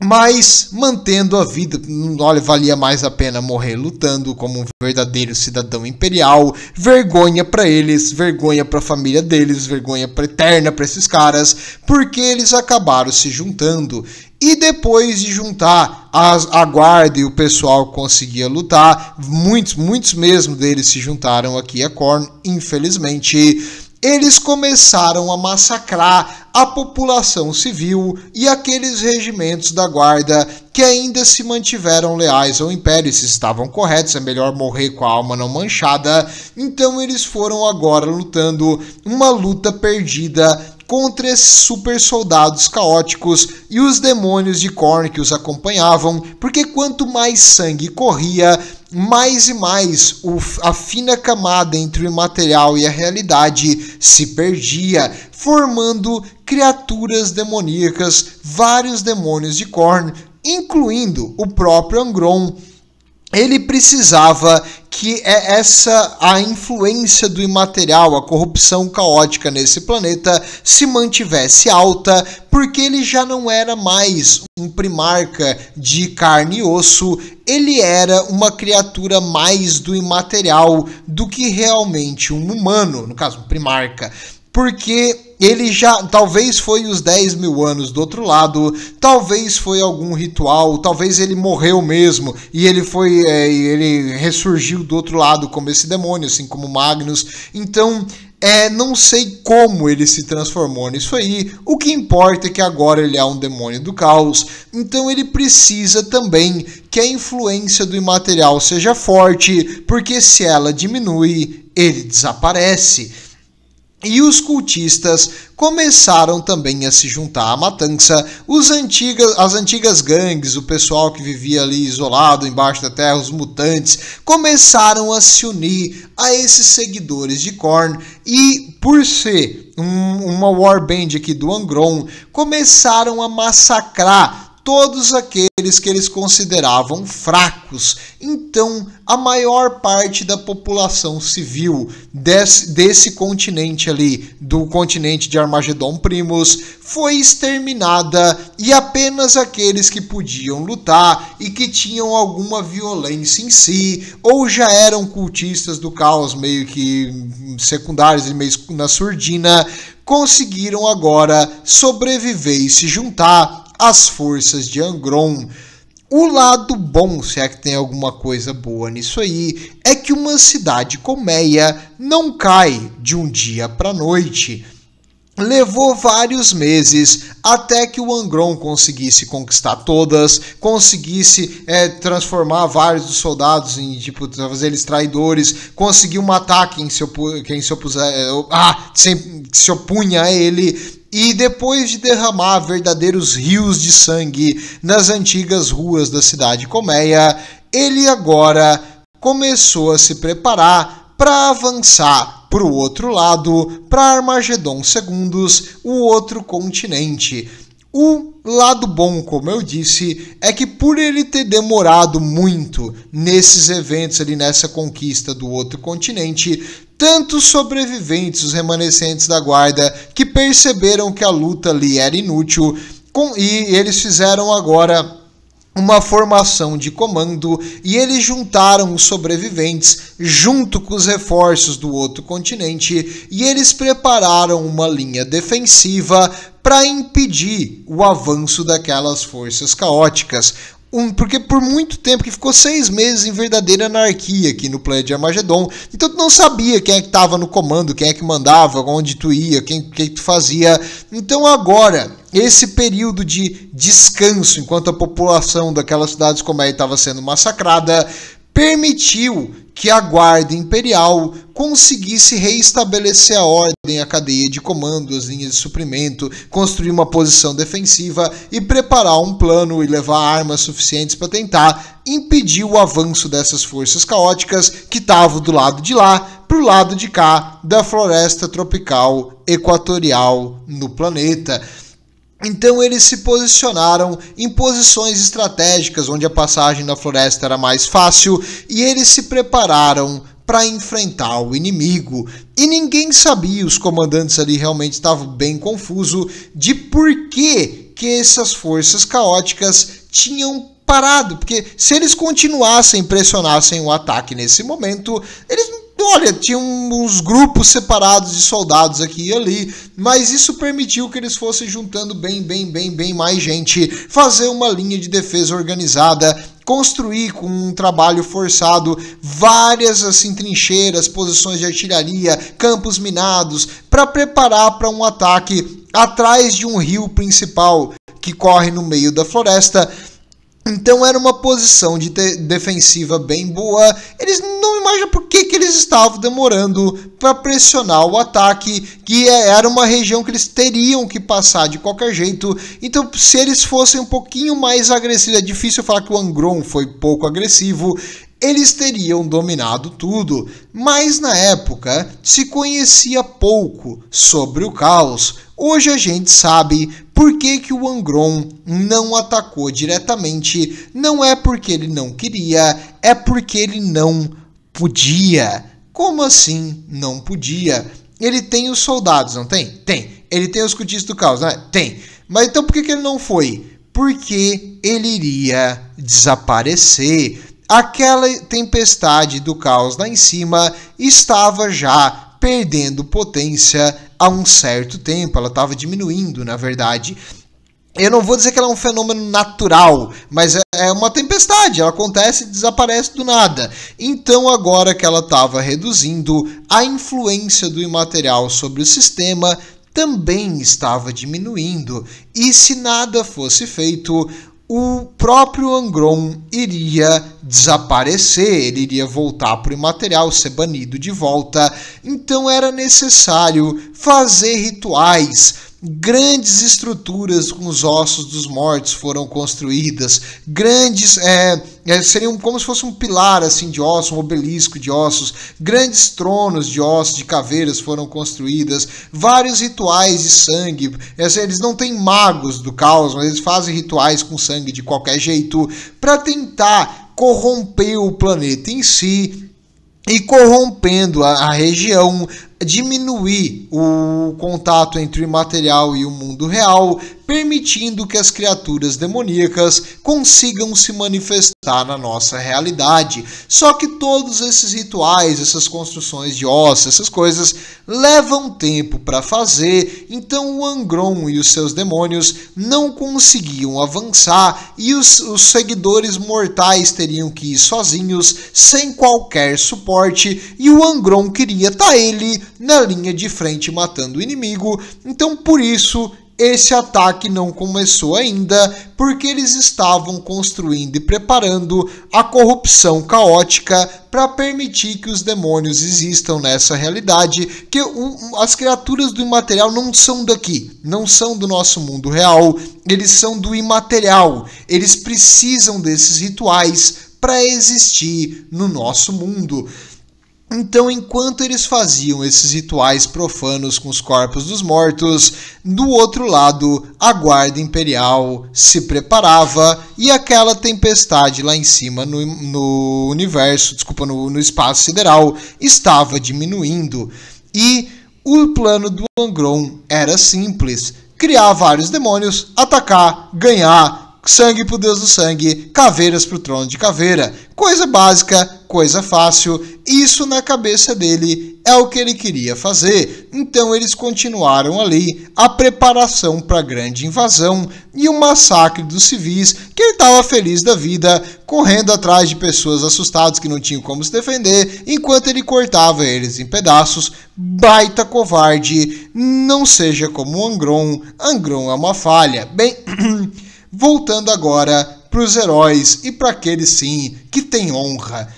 mas mantendo a vida. Olha, valia mais a pena morrer lutando como um verdadeiro cidadão imperial. Vergonha pra eles, vergonha pra família deles, vergonha eterna pra esses caras, porque eles acabaram se juntando. E depois de juntar a guarda e o pessoal que conseguia lutar, muitos mesmo deles se juntaram aqui a Khorne, infelizmente. Eles começaram a massacrar a população civil e aqueles regimentos da guarda que ainda se mantiveram leais ao Império. Se estavam corretos, é melhor morrer com a alma não manchada. Então eles foram agora lutando uma luta perdida contra esses super soldados caóticos e os demônios de Khorne que os acompanhavam, porque quanto mais sangue corria, mais e mais a fina camada entre o imaterial e a realidade se perdia, formando criaturas demoníacas, vários demônios de Khorne, incluindo o próprio Angron. Ele precisava que a influência do imaterial, a corrupção caótica nesse planeta se mantivesse alta, porque ele já não era mais um primarca de carne e osso, ele era uma criatura mais do imaterial do que realmente um humano, no caso um primarca. Porque ele já, talvez foi os 10 mil anos do outro lado, talvez foi algum ritual, talvez ele morreu mesmo e ele ressurgiu do outro lado como esse demônio, assim como Magnus. Então, não sei como ele se transformou nisso aí, o que importa é que agora ele é um demônio do caos, então ele precisa também que a influência do imaterial seja forte, porque se ela diminui, ele desaparece. E os cultistas começaram também a se juntar à matança, as antigas gangues, o pessoal que vivia ali isolado embaixo da terra, os mutantes, começaram a se unir a esses seguidores de Khorne e, por ser uma warband aqui do Angron, começaram a massacrar todos aqueles que eles consideravam fracos. Então, a maior parte da população civil desse continente ali, do continente de Armagedon Primus, foi exterminada e apenas aqueles que podiam lutar e que tinham alguma violência em si, ou já eram cultistas do caos, meio que secundários e meio na surdina, conseguiram agora sobreviver e se juntar as forças de Angron. O lado bom, se é que tem alguma coisa boa nisso aí, é que uma cidade colmeia não cai de um dia para noite. Levou vários meses até que o Angron conseguisse conquistar todas, conseguisse transformar vários dos soldados em, fazer eles traidores, conseguiu matar quem se opunha a ele. E depois de derramar verdadeiros rios de sangue nas antigas ruas da cidade colmeia, ele agora começou a se preparar para avançar para o outro lado, para Armagedon Segundos, o outro continente. O lado bom, como eu disse, é que por ele ter demorado muito nesses eventos ali, nessa conquista do outro continente, tantos sobreviventes, os remanescentes da guarda, que perceberam que a luta ali era inútil, e eles fizeram agora uma formação de comando e eles juntaram os sobreviventes junto com os reforços do outro continente e eles prepararam uma linha defensiva para impedir o avanço daquelas forças caóticas. Porque por muito tempo, que ficou 6 meses em verdadeira anarquia aqui no planeta de Armagedon, então tu não sabia quem é que estava no comando, quem é que mandava, onde tu ia, quem que tu fazia. Então agora, esse período de descanso, enquanto a população daquelas cidades como estava sendo massacrada, permitiu que a Guarda Imperial conseguisse reestabelecer a ordem, a cadeia de comando, as linhas de suprimento, construir uma posição defensiva e preparar um plano e levar armas suficientes para tentar impedir o avanço dessas forças caóticas que estavam do lado de lá para o lado de cá da floresta tropical equatorial no planeta. Então eles se posicionaram em posições estratégicas onde a passagem na floresta era mais fácil e eles se prepararam para enfrentar o inimigo. E ninguém sabia, os comandantes ali realmente estavam bem confusos de por que que essas forças caóticas tinham parado, porque se eles continuassem, pressionassem o ataque nesse momento, eles, olha, tinham uns grupos separados de soldados aqui e ali, mas isso permitiu que eles fossem juntando bem mais gente, fazer uma linha de defesa organizada, construir com um trabalho forçado várias assim trincheiras, posições de artilharia, campos minados, para preparar para um ataque atrás de um rio principal que corre no meio da floresta. Então era uma posição de defensiva bem boa. Eles não imaginam por que eles estavam demorando para pressionar o ataque, que era uma região que eles teriam que passar de qualquer jeito. Então, se eles fossem um pouquinho mais agressivos, é difícil falar que o Angron foi pouco agressivo, eles teriam dominado tudo. Mas na época se conhecia pouco sobre o caos. Hoje a gente sabe por que o Angron não atacou diretamente. Não é porque ele não queria, é porque ele não podia. Como assim não podia? Ele tem os soldados, não tem? Tem. Ele tem os cultistas do caos, não é? Tem. Mas então por que ele não foi? Porque ele iria desaparecer. Aquela tempestade do caos lá em cima estava já perdendo potência há um certo tempo. Ela estava diminuindo, na verdade. Eu não vou dizer que ela é um fenômeno natural, mas é uma tempestade. Ela acontece e desaparece do nada. Então, agora que ela estava reduzindo, a influência do imaterial sobre o sistema também estava diminuindo. E se nada fosse feito, o próprio Angron iria desaparecer, ele iria voltar para o imaterial, ser banido de volta. Então era necessário fazer rituais. Grandes estruturas com os ossos dos mortos foram construídas, grandes, seriam como se fosse um pilar assim de ossos, um obelisco de ossos, grandes tronos de ossos, de caveiras foram construídas, vários rituais de sangue. Eles não têm magos do caos, mas eles fazem rituais com sangue de qualquer jeito para tentar corromper o planeta em si e, corrompendo a região, diminuir o contato entre o imaterial e o mundo real, permitindo que as criaturas demoníacas consigam se manifestar na nossa realidade. Só que todos esses rituais, essas construções de ossos, essas coisas levam tempo para fazer, então o Angron e os seus demônios não conseguiam avançar e os seguidores mortais teriam que ir sozinhos, sem qualquer suporte, e o Angron queria estar ele na linha de frente matando o inimigo. Então por isso esse ataque não começou ainda, porque eles estavam construindo e preparando a corrupção caótica para permitir que os demônios existam nessa realidade, que as criaturas do imaterial não são daqui, não são do nosso mundo real, eles são do imaterial, eles precisam desses rituais para existir no nosso mundo. Então, enquanto eles faziam esses rituais profanos com os corpos dos mortos, do outro lado, a guarda imperial se preparava e aquela tempestade lá em cima no universo, no espaço sideral, estava diminuindo. E o plano do Angron era simples: criar vários demônios, atacar, ganhar, sangue pro Deus do Sangue, caveiras pro trono de caveira. Coisa básica, coisa fácil. Isso na cabeça dele é o que ele queria fazer. Então eles continuaram ali a preparação para a grande invasão e o massacre dos civis, que ele estava feliz da vida, correndo atrás de pessoas assustadas que não tinham como se defender, enquanto ele cortava eles em pedaços. Baita covarde, não seja como o Angron. Angron é uma falha. Bem, voltando agora para os heróis e para aqueles sim que têm honra.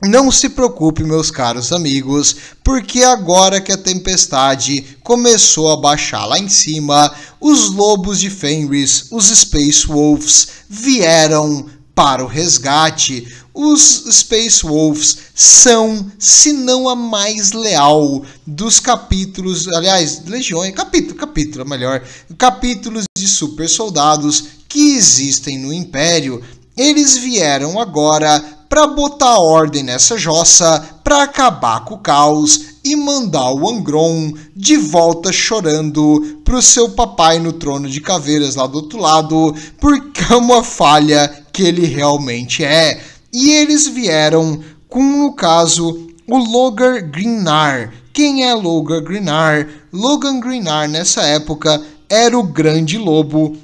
Não se preocupe, meus caros amigos, porque agora que a tempestade começou a baixar lá em cima, os lobos de Fenris, os Space Wolves, vieram para o resgate. Os Space Wolves são, se não a mais leal dos capítulos, aliás, legiões, capítulo melhor, capítulos de super soldados que existem no Império. Eles vieram agora para botar ordem nessa jossa, para acabar com o caos e mandar o Angron de volta chorando pro seu papai no trono de caveiras lá do outro lado, porque é uma falha que ele realmente é. E eles vieram com, no caso, o Logar Greenar. Quem é Logar Greenar? Logar Greenar, nessa época, era o Grande Lobo.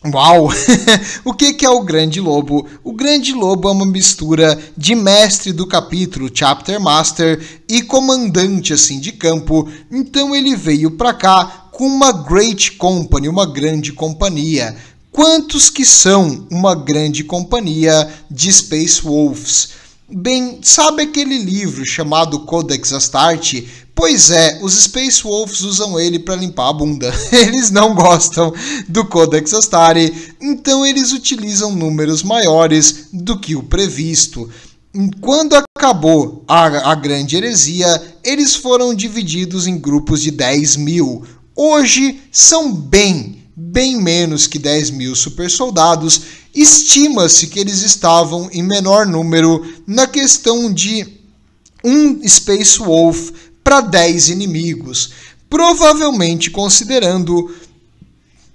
Uau! O que é o Grande Lobo? O Grande Lobo é uma mistura de mestre do capítulo, Chapter Master, e comandante assim de campo. Então ele veio para cá com uma Great Company, uma grande companhia. Quantos que são uma grande companhia de Space Wolves? Bem, sabe aquele livro chamado Codex Astarte? Pois é, os Space Wolves usam ele para limpar a bunda. Eles não gostam do Codex Astarte, então eles utilizam números maiores do que o previsto. Quando acabou a Grande Heresia, eles foram divididos em grupos de 10.000. Hoje são bem menos que 10.000 super soldados. Estima-se que eles estavam em menor número na questão de um Space Wolf para 10 inimigos, provavelmente considerando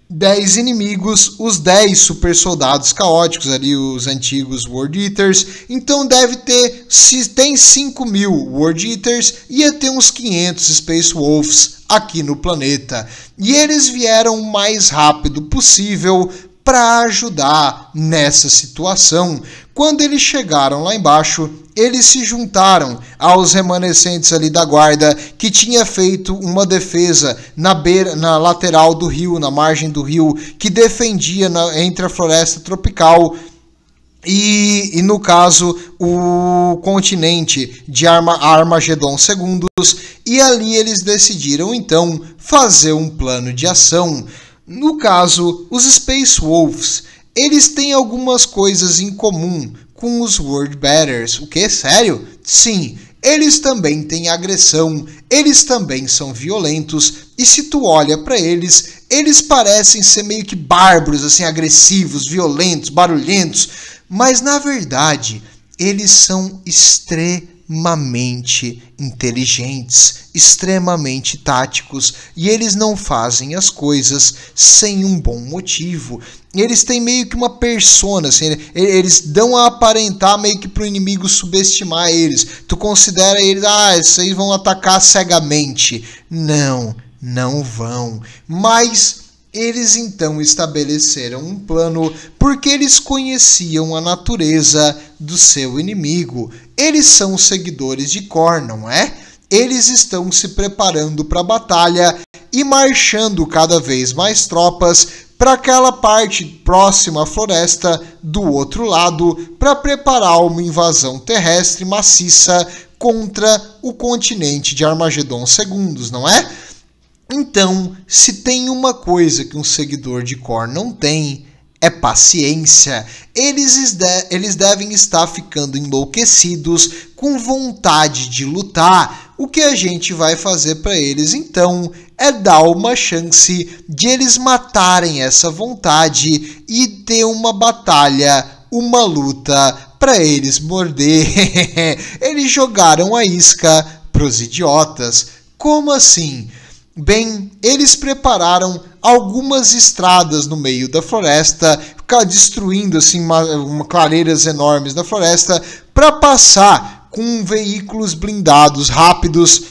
10 inimigos, os 10 super soldados caóticos ali, os antigos World Eaters. Então deve ter, se tem 5.000 World Eaters, ia ter uns 500 Space Wolves aqui no planeta. E eles vieram o mais rápido possível para ajudar nessa situação. Quando eles chegaram lá embaixo, eles se juntaram aos remanescentes ali da guarda que tinha feito uma defesa na lateral do rio, na margem do rio, que defendia entre a floresta tropical e no caso, o continente de Armagedon II. E ali eles decidiram, então, fazer um plano de ação. No caso, os Space Wolves, eles têm algumas coisas em comum com os World Beaters. O que? Sério? Sim, eles também têm agressão, eles também são violentos, e se tu olha para eles, eles parecem ser meio que bárbaros, assim, agressivos, violentos, barulhentos, mas na verdade, eles são extremamente inteligentes, extremamente táticos, e eles não fazem as coisas sem um bom motivo. Eles têm meio que uma persona, assim, eles dão a aparentar meio que para o inimigo subestimar eles. Tu considera eles, esses aí vão atacar cegamente. Não vão. Mas eles então estabeleceram um plano porque eles conheciam a natureza do seu inimigo. Eles são seguidores de Khorne, não é? Eles estão se preparando para a batalha e marchando cada vez mais tropas para aquela parte próxima à floresta do outro lado para preparar uma invasão terrestre maciça contra o continente de Armagedon II, não é? Então, se tem uma coisa que um seguidor de Khorne não tem, é paciência. Eles devem estar ficando enlouquecidos, com vontade de lutar. O que a gente vai fazer para eles, então, é dar uma chance de eles matarem essa vontade e ter uma batalha, uma luta para eles morder. Eles jogaram a isca pros idiotas. Como assim? Bem, eles prepararam algumas estradas no meio da floresta, destruindo assim clareiras enormes da floresta para passar com veículos blindados rápidos.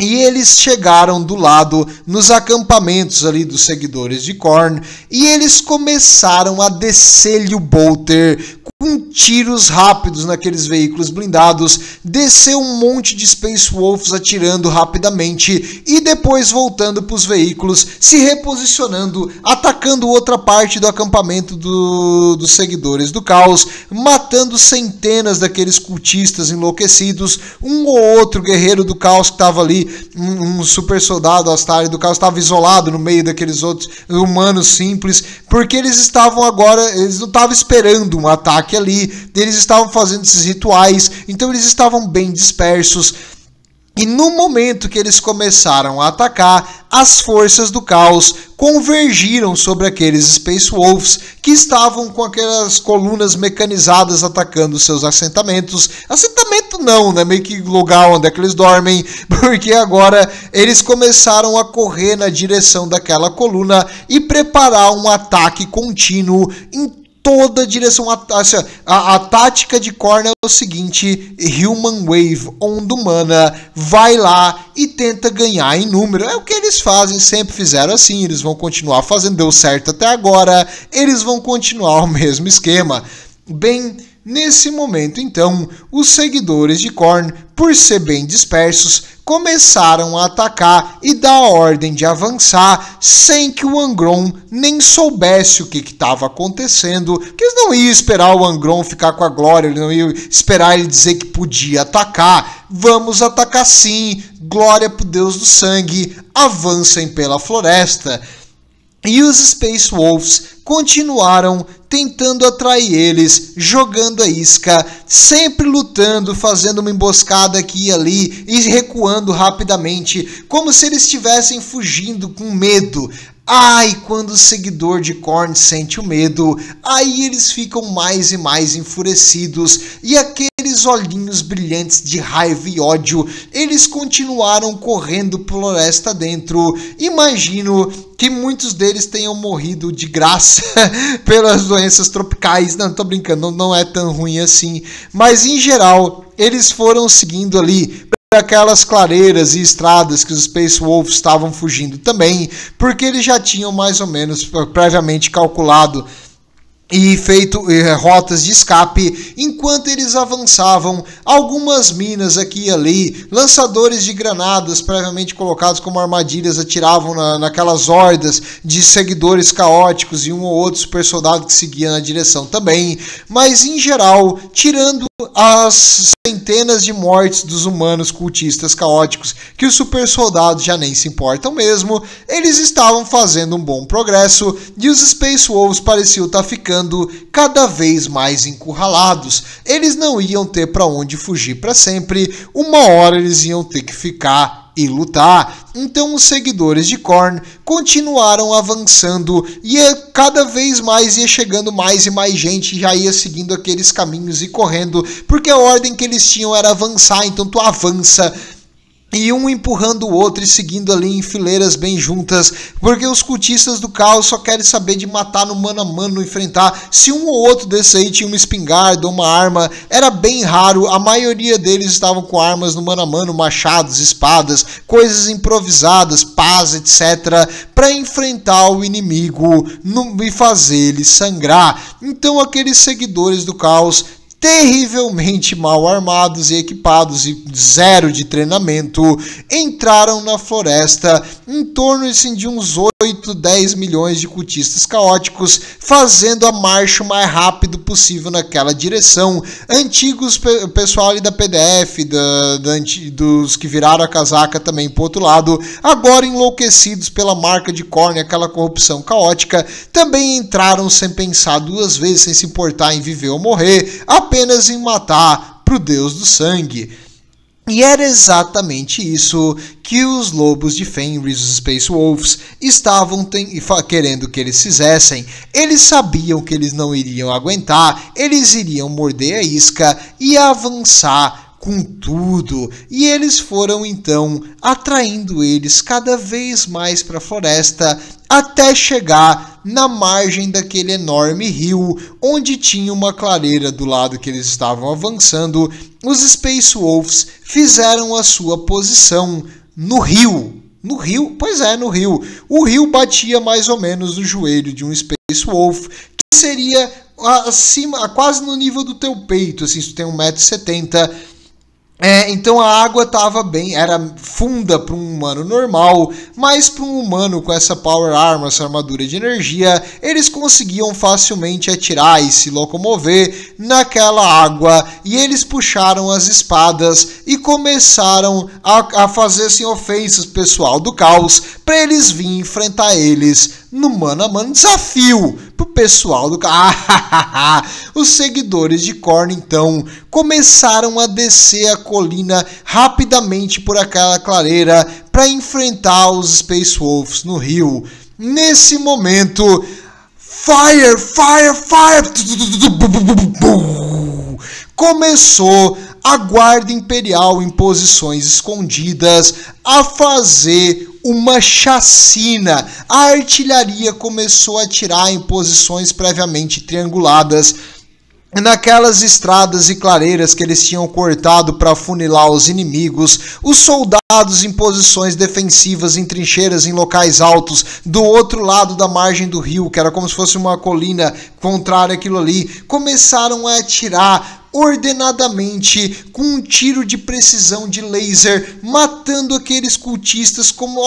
E eles chegaram do lado nos acampamentos ali dos seguidores de Khorne e eles começaram a descer-lhe o bolter com tiros rápidos naqueles veículos blindados, desceu um monte de Space Wolves atirando rapidamente e depois voltando para os veículos, se reposicionando, atacando outra parte do acampamento dos seguidores do caos, matando centenas daqueles cultistas enlouquecidos, um ou outro guerreiro do caos que estava ali, um super soldado Astari do caos estava isolado no meio daqueles outros humanos simples, porque eles estavam agora, eles não estavam esperando um ataque ali, eles estavam fazendo esses rituais, então eles estavam bem dispersos. E no momento que eles começaram a atacar, as forças do caos convergiram sobre aqueles Space Wolves que estavam com aquelas colunas mecanizadas atacando seus assentamentos. Assentamento não, né? Meio que lugar onde é que eles dormem, porque agora eles começaram a correr na direção daquela coluna e preparar um ataque contínuo em toda a direção. A tática de Khorne é o seguinte: Human Wave, onda humana, vai lá e tenta ganhar em número. É o que eles fazem, sempre fizeram assim, eles vão continuar fazendo, deu certo até agora, eles vão continuar o mesmo esquema. Bem, nesse momento então, os seguidores de Khorne, por ser bem dispersos, começaram a atacar e dar a ordem de avançar sem que o Angron nem soubesse o que estava acontecendo, que eles não iam esperar o Angron ficar com a glória, eles não iam esperar ele dizer que podia atacar. Vamos atacar sim, glória pro Deus do sangue, avancem pela floresta. E os Space Wolves continuaram tentando atrair eles, jogando a isca, sempre lutando, fazendo uma emboscada aqui e ali e recuando rapidamente, como se eles estivessem fugindo com medo. Ai, quando o seguidor de Khorne sente o medo, aí eles ficam mais e mais enfurecidos, e aqueles olhinhos brilhantes de raiva e ódio, eles continuaram correndo floresta dentro. Imagino que muitos deles tenham morrido de graça pelas doenças tropicais. Não, tô brincando, não é tão ruim assim, mas em geral, eles foram seguindo ali aquelas clareiras e estradas que os Space Wolves estavam fugindo também, porque eles já tinham mais ou menos previamente calculado e feito rotas de escape. Enquanto eles avançavam, algumas minas aqui e ali, lançadores de granadas previamente colocados como armadilhas atiravam naquelas hordas de seguidores caóticos e um ou outro super soldado que seguia na direção também, mas em geral, tirando as centenas de mortes dos humanos cultistas caóticos, que os super soldados já nem se importam mesmo, eles estavam fazendo um bom progresso e os Space Wolves pareciam estar ficando cada vez mais encurralados. Eles não iam ter para onde fugir para sempre, uma hora eles iam ter que ficar e lutar. Então os seguidores de Khorne continuaram avançando e cada vez mais ia chegando mais e mais gente, já ia seguindo aqueles caminhos e correndo, porque a ordem que eles tinham era avançar, então tu avança. E um empurrando o outro e seguindo ali em fileiras bem juntas, porque os cultistas do caos só querem saber de matar no mano a mano, enfrentar. Se um ou outro desse aí tinha uma espingarda ou uma arma, era bem raro, a maioria deles estavam com armas no mano a mano, machados, espadas, coisas improvisadas, pás, etc., para enfrentar o inimigo e fazer ele sangrar. Então aqueles seguidores do caos, terrivelmente mal armados e equipados e zero de treinamento, entraram na floresta em torno assim, de uns 8, 10 milhões de cultistas caóticos, fazendo a marcha o mais rápido possível naquela direção. Antigos pessoal ali da PDF, dos que viraram a casaca também pro outro lado, agora enlouquecidos pela marca de Khorne, aquela corrupção caótica, também entraram sem pensar duas vezes, sem se importar em viver ou morrer, apenas em matar pro Deus do sangue. E era exatamente isso que os lobos de Fenris, os Space Wolves, estavam querendo que eles fizessem. Eles sabiam que eles não iriam aguentar, eles iriam morder a isca e avançar com tudo. E eles foram então atraindo eles cada vez mais para a floresta, até chegar na margem daquele enorme rio, onde tinha uma clareira do lado que eles estavam avançando. Os Space Wolves fizeram a sua posição no rio. No rio? Pois é, no rio. O rio batia mais ou menos no joelho de um Space Wolf, que seria acima, quase no nível do teu peito, assim, se tu tem 1,70 m. Então a água estava bem, era funda para um humano normal, mas para um humano com essa power armor, essa armadura de energia, eles conseguiam facilmente atirar e se locomover naquela água. E eles puxaram as espadas e começaram a fazer assim, ofensas pessoal do caos, para eles virem enfrentar eles no mano a mano, desafio pro pessoal do... Os seguidores de Khorne, então, começaram a descer a colina rapidamente por aquela clareira para enfrentar os Space Wolves no rio. Nesse momento, fire, fire, fire! Começou a guarda imperial em posições escondidas a fazer uma chacina. A artilharia começou a atirar em posições previamente trianguladas, naquelas estradas e clareiras que eles tinham cortado para funilar os inimigos. Os soldados em posições defensivas, em trincheiras, em locais altos, do outro lado da margem do rio, que era como se fosse uma colina contrária àquilo ali, começaram a atirar ordenadamente com um tiro de precisão de laser, matando aqueles cultistas como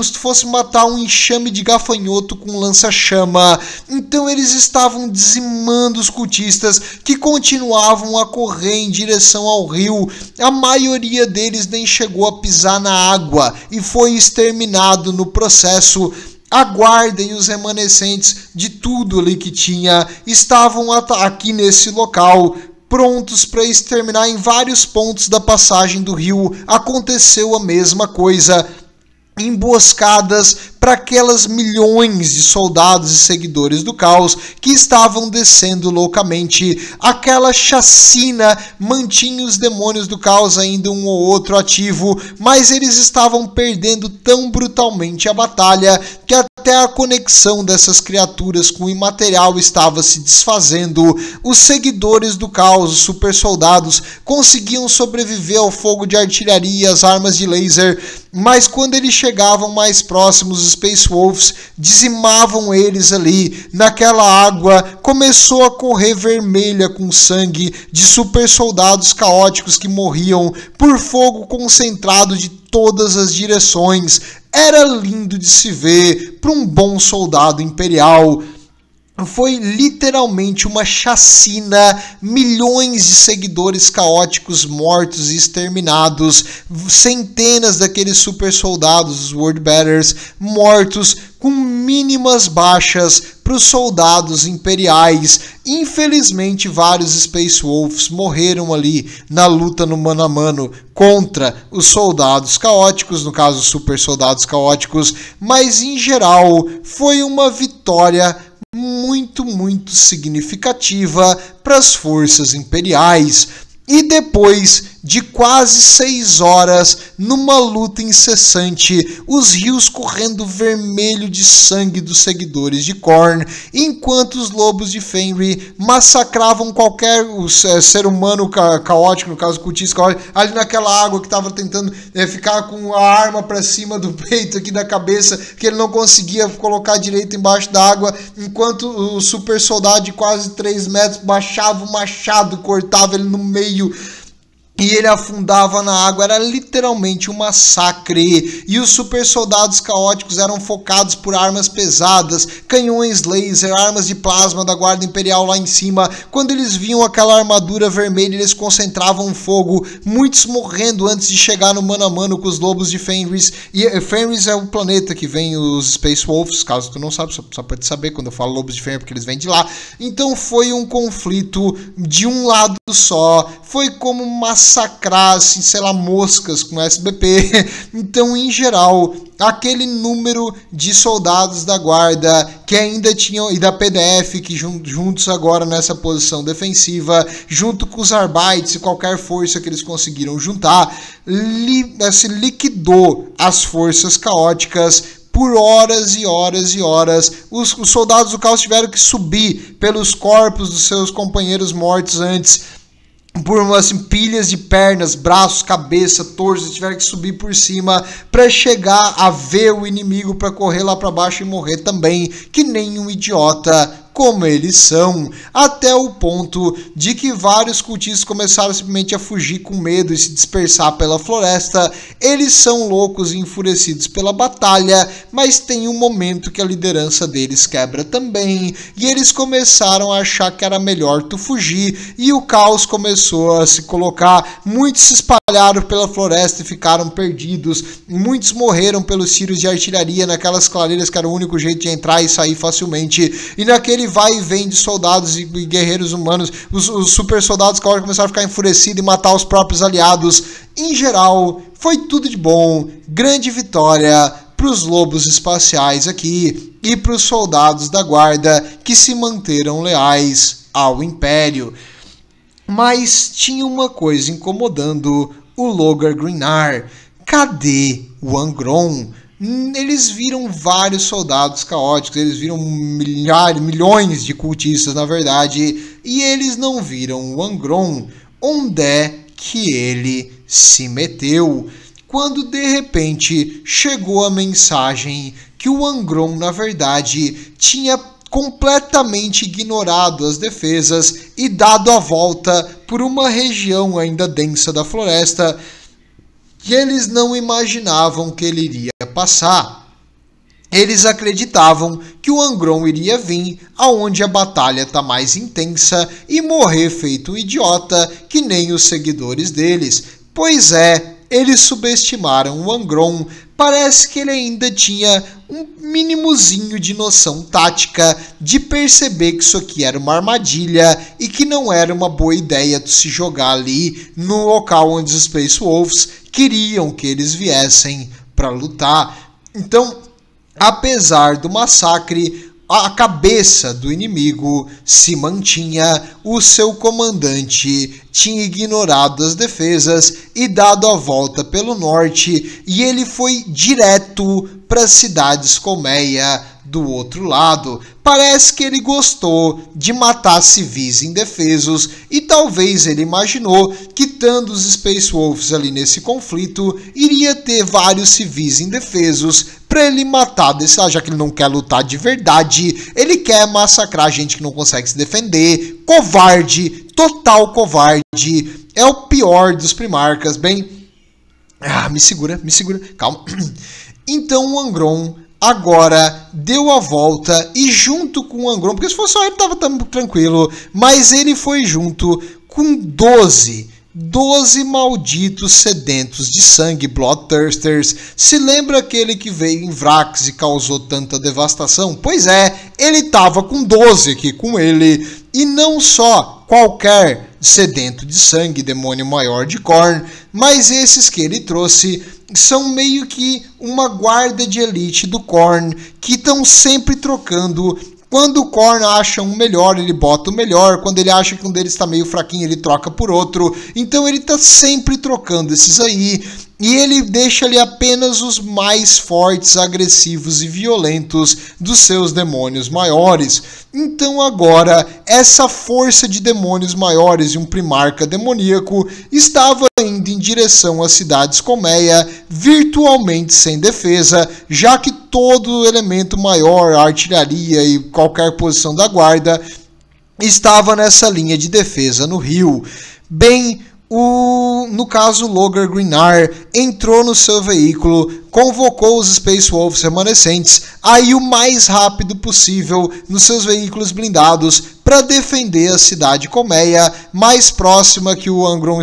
se fosse matar um enxame de gafanhoto com lança-chama. Então eles estavam dizimando os cultistas, que continuavam a correr em direção ao rio. A maioria deles nem chegou a pisar na água e foi exterminado no processo. A guarda e os remanescentes de tudo ali que tinha estavam aqui nesse local, prontos para exterminar. Em vários pontos da passagem do rio aconteceu a mesma coisa. Emboscadas para aquelas milhões de soldados e seguidores do caos que estavam descendo loucamente. Aquela chacina mantinha os demônios do caos ainda um ou outro ativo, mas eles estavam perdendo tão brutalmente a batalha que até a conexão dessas criaturas com o imaterial estava se desfazendo. Os seguidores do caos, os super soldados, conseguiam sobreviver ao fogo de artilharia e às armas de laser, mas quando eles chegavam mais próximos, os Space Wolves dizimavam eles ali. Naquela água começou a correr vermelha com sangue de super soldados caóticos que morriam por fogo concentrado de todas as direções. Era lindo de se ver para um bom soldado imperial. Foi literalmente uma chacina, milhões de seguidores caóticos mortos e exterminados, centenas daqueles super soldados, os Wordbearers, mortos com mínimas baixas para os soldados imperiais. Infelizmente, vários Space Wolves morreram ali na luta no mano a mano contra os soldados caóticos, no caso, super soldados caóticos, mas em geral foi uma vitória muito significativa para as forças imperiais. E depois de quase 6 horas, numa luta incessante, os rios correndo vermelho de sangue dos seguidores de Khorne, enquanto os lobos de Fenrir massacravam qualquer ser humano caótico, no caso cultista caótico, ali naquela água que estava tentando ficar com a arma para cima do peito aqui da cabeça, que ele não conseguia colocar direito embaixo da água, enquanto o super soldado de quase 3 metros baixava o machado, cortava ele no meio e ele afundava na água. Era literalmente um massacre. E os super soldados caóticos eram focados por armas pesadas, canhões laser, armas de plasma da guarda imperial lá em cima. Quando eles viam aquela armadura vermelha, eles concentravam fogo, muitos morrendo antes de chegar no mano a mano com os lobos de Fenris. E Fenris é o planeta que vem os Space Wolves, caso tu não sabe, só pode saber quando eu falo lobos de Fenris, porque eles vêm de lá. Então foi um conflito de um lado só. Foi como massacrar, assim, sei lá, moscas com SBP. Então, em geral, aquele número de soldados da guarda que ainda tinham, e da PDF, que juntos agora nessa posição defensiva, junto com os Arbites e qualquer força que eles conseguiram juntar, liquidou as forças caóticas por horas e horas e horas. Os soldados do caos tiveram que subir pelos corpos dos seus companheiros mortos antes, por pilhas de pernas, braços, cabeça, torso, tiveram que subir por cima para chegar a ver o inimigo, para correr lá para baixo e morrer também, que nem um idiota como eles são, até o ponto de que vários cultistas começaram simplesmente a fugir com medo e se dispersar pela floresta. Eles são loucos e enfurecidos pela batalha, mas tem um momento que a liderança deles quebra também, e eles começaram a achar que era melhor tu fugir, e o caos começou a se colocar. Muitos se espalharam pela floresta e ficaram perdidos, muitos morreram pelos tiros de artilharia naquelas clareiras que era o único jeito de entrar e sair facilmente, e naquele aquele vai e vem de soldados e guerreiros humanos, os super soldados caóticos começaram a ficar enfurecidos e matar os próprios aliados. Em geral, foi tudo de bom, grande vitória para os lobos espaciais aqui e para os soldados da guarda que se manteram leais ao Império. Mas tinha uma coisa incomodando o Logar Greenar. Cadê o Angron? Eles viram vários soldados caóticos, eles viram milhões de cultistas, na verdade, e eles não viram o Angron. Onde é que ele se meteu? Quando de repente chegou a mensagem que o Angron, na verdade, tinha completamente ignorado as defesas e dado a volta por uma região ainda densa da floresta que eles não imaginavam que ele iria passar. Eles acreditavam que o Angron iria vir aonde a batalha está mais intensa e morrer feito um idiota que nem os seguidores deles. Pois é, eles subestimaram o Angron. Parece que ele ainda tinha um mínimozinho de noção tática de perceber que isso aqui era uma armadilha e que não era uma boa ideia de se jogar ali no local onde os Space Wolves queriam que eles viessem para lutar. Então, apesar do massacre, a cabeça do inimigo se mantinha, o seu comandante tinha ignorado as defesas e dado a volta pelo norte, e ele foi direto para as cidades colmeia do outro lado. Parece que ele gostou de matar civis indefesos e talvez ele imaginou que, estando os Space Wolves ali nesse conflito, iria ter vários civis indefesos para ele matar, já que ele não quer lutar de verdade, ele quer massacrar gente que não consegue se defender. Covarde, total covarde, é o pior dos primarcas. Bem, me segura, calma. Então o Angron agora deu a volta e junto com o Angron, porque se fosse só ele tava tranquilo, mas ele foi junto com 12 malditos sedentos de sangue, Bloodthirsters. Se lembra aquele que veio em Vrax e causou tanta devastação? Pois é, ele tava com 12 aqui com ele, e não só qualquer sedento de sangue, demônio maior de Khorne, mas esses que ele trouxe são meio que uma guarda de elite do Khorne, que estão sempre trocando. Quando o Khorne acha um melhor, ele bota o melhor. Quando ele acha que um deles está meio fraquinho, ele troca por outro. Então ele está sempre trocando esses aí. E ele deixa ali apenas os mais fortes, agressivos e violentos dos seus demônios maiores. Então agora, essa força de demônios maiores e um primarca demoníaco estava indo em direção às cidades colmeia, virtualmente sem defesa, já que todo elemento maior, a artilharia e qualquer posição da guarda estava nessa linha de defesa no rio. Bem, no caso, o Logar Greenar entrou no seu veículo, convocou os Space Wolves remanescentes a ir o mais rápido possível nos seus veículos blindados para defender a cidade colmeia mais próxima que o Angron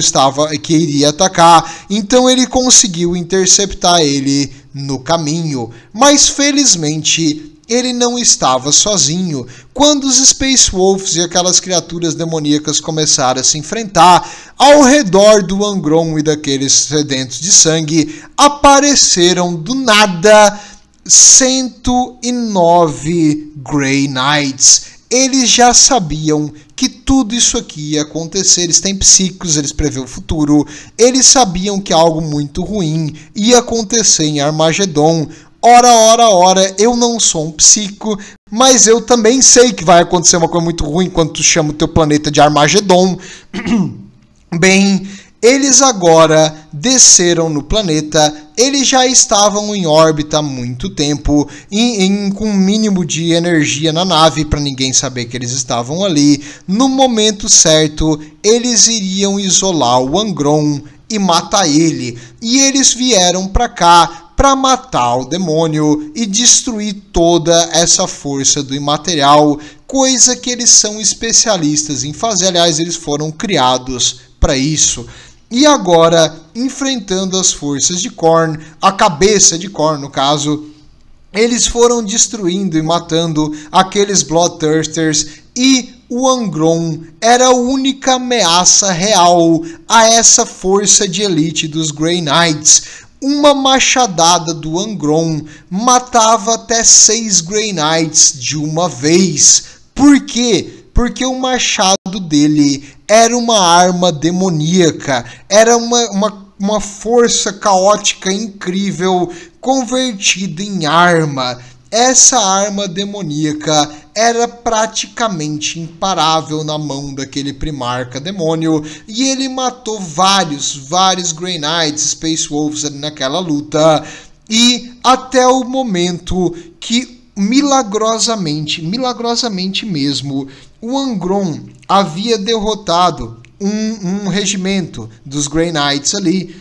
que iria atacar. Então ele conseguiu interceptar ele no caminho, mas felizmente ele não estava sozinho. Quando os Space Wolves e aquelas criaturas demoníacas começaram a se enfrentar, ao redor do Angron e daqueles sedentos de sangue, apareceram do nada 109 Grey Knights. Eles já sabiam que tudo isso aqui ia acontecer. Eles têm psíquicos, eles prevêem o futuro. Eles sabiam que algo muito ruim ia acontecer em Armagedon. Ora, eu não sou um psico, mas eu também sei que vai acontecer uma coisa muito ruim quando tu chama o teu planeta de Armagedon. Bem, eles agora desceram no planeta, eles já estavam em órbita há muito tempo, com um mínimo de energia na nave para ninguém saber que eles estavam ali. No momento certo, eles iriam isolar o Angron e matar ele, e eles vieram para cá para matar o demônio e destruir toda essa força do imaterial, coisa que eles são especialistas em fazer. Aliás, eles foram criados para isso. E agora, enfrentando as forças de Khorne, a cabeça de Khorne, no caso, eles foram destruindo e matando aqueles Bloodthirsters e o Angron era a única ameaça real a essa força de elite dos Grey Knights. Uma machadada do Angron matava até 6 Grey Knights de uma vez. Por quê? Porque o machado dele era uma arma demoníaca, era uma força caótica incrível convertida em arma. Essa arma demoníaca era praticamente imparável na mão daquele primarca demônio, e ele matou vários Grey Knights, Space Wolves naquela luta, e até o momento que milagrosamente mesmo, o Angron havia derrotado um regimento dos Grey Knights ali,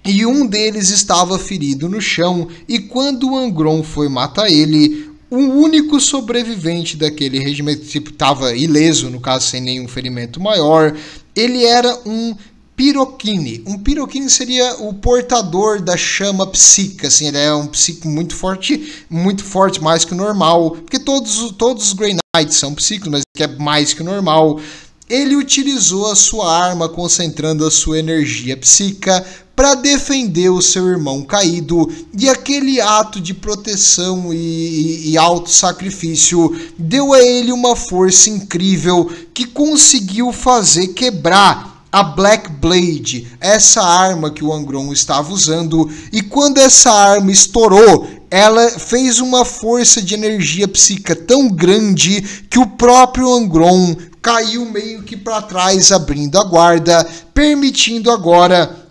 e um deles estava ferido no chão, e quando o Angron foi matar ele, o único sobrevivente daquele regimento, tipo, estava ileso, no caso sem nenhum ferimento maior, ele era um Pyrokyne. Um Pyrokyne seria o portador da chama psíquica, assim, ele é um psíquico muito forte, mais que o normal, porque todos os Grey Knights são psíquicos, mas que é mais que o normal. Ele utilizou a sua arma, concentrando a sua energia psíquica para defender o seu irmão caído, e aquele ato de proteção e auto-sacrifício deu a ele uma força incrível que conseguiu fazer quebrar a Black Blade, essa arma que o Angron estava usando, e quando essa arma estourou, ela fez uma força de energia psíquica tão grande que o próprio Angron caiu meio que para trás, abrindo a guarda, permitindo agora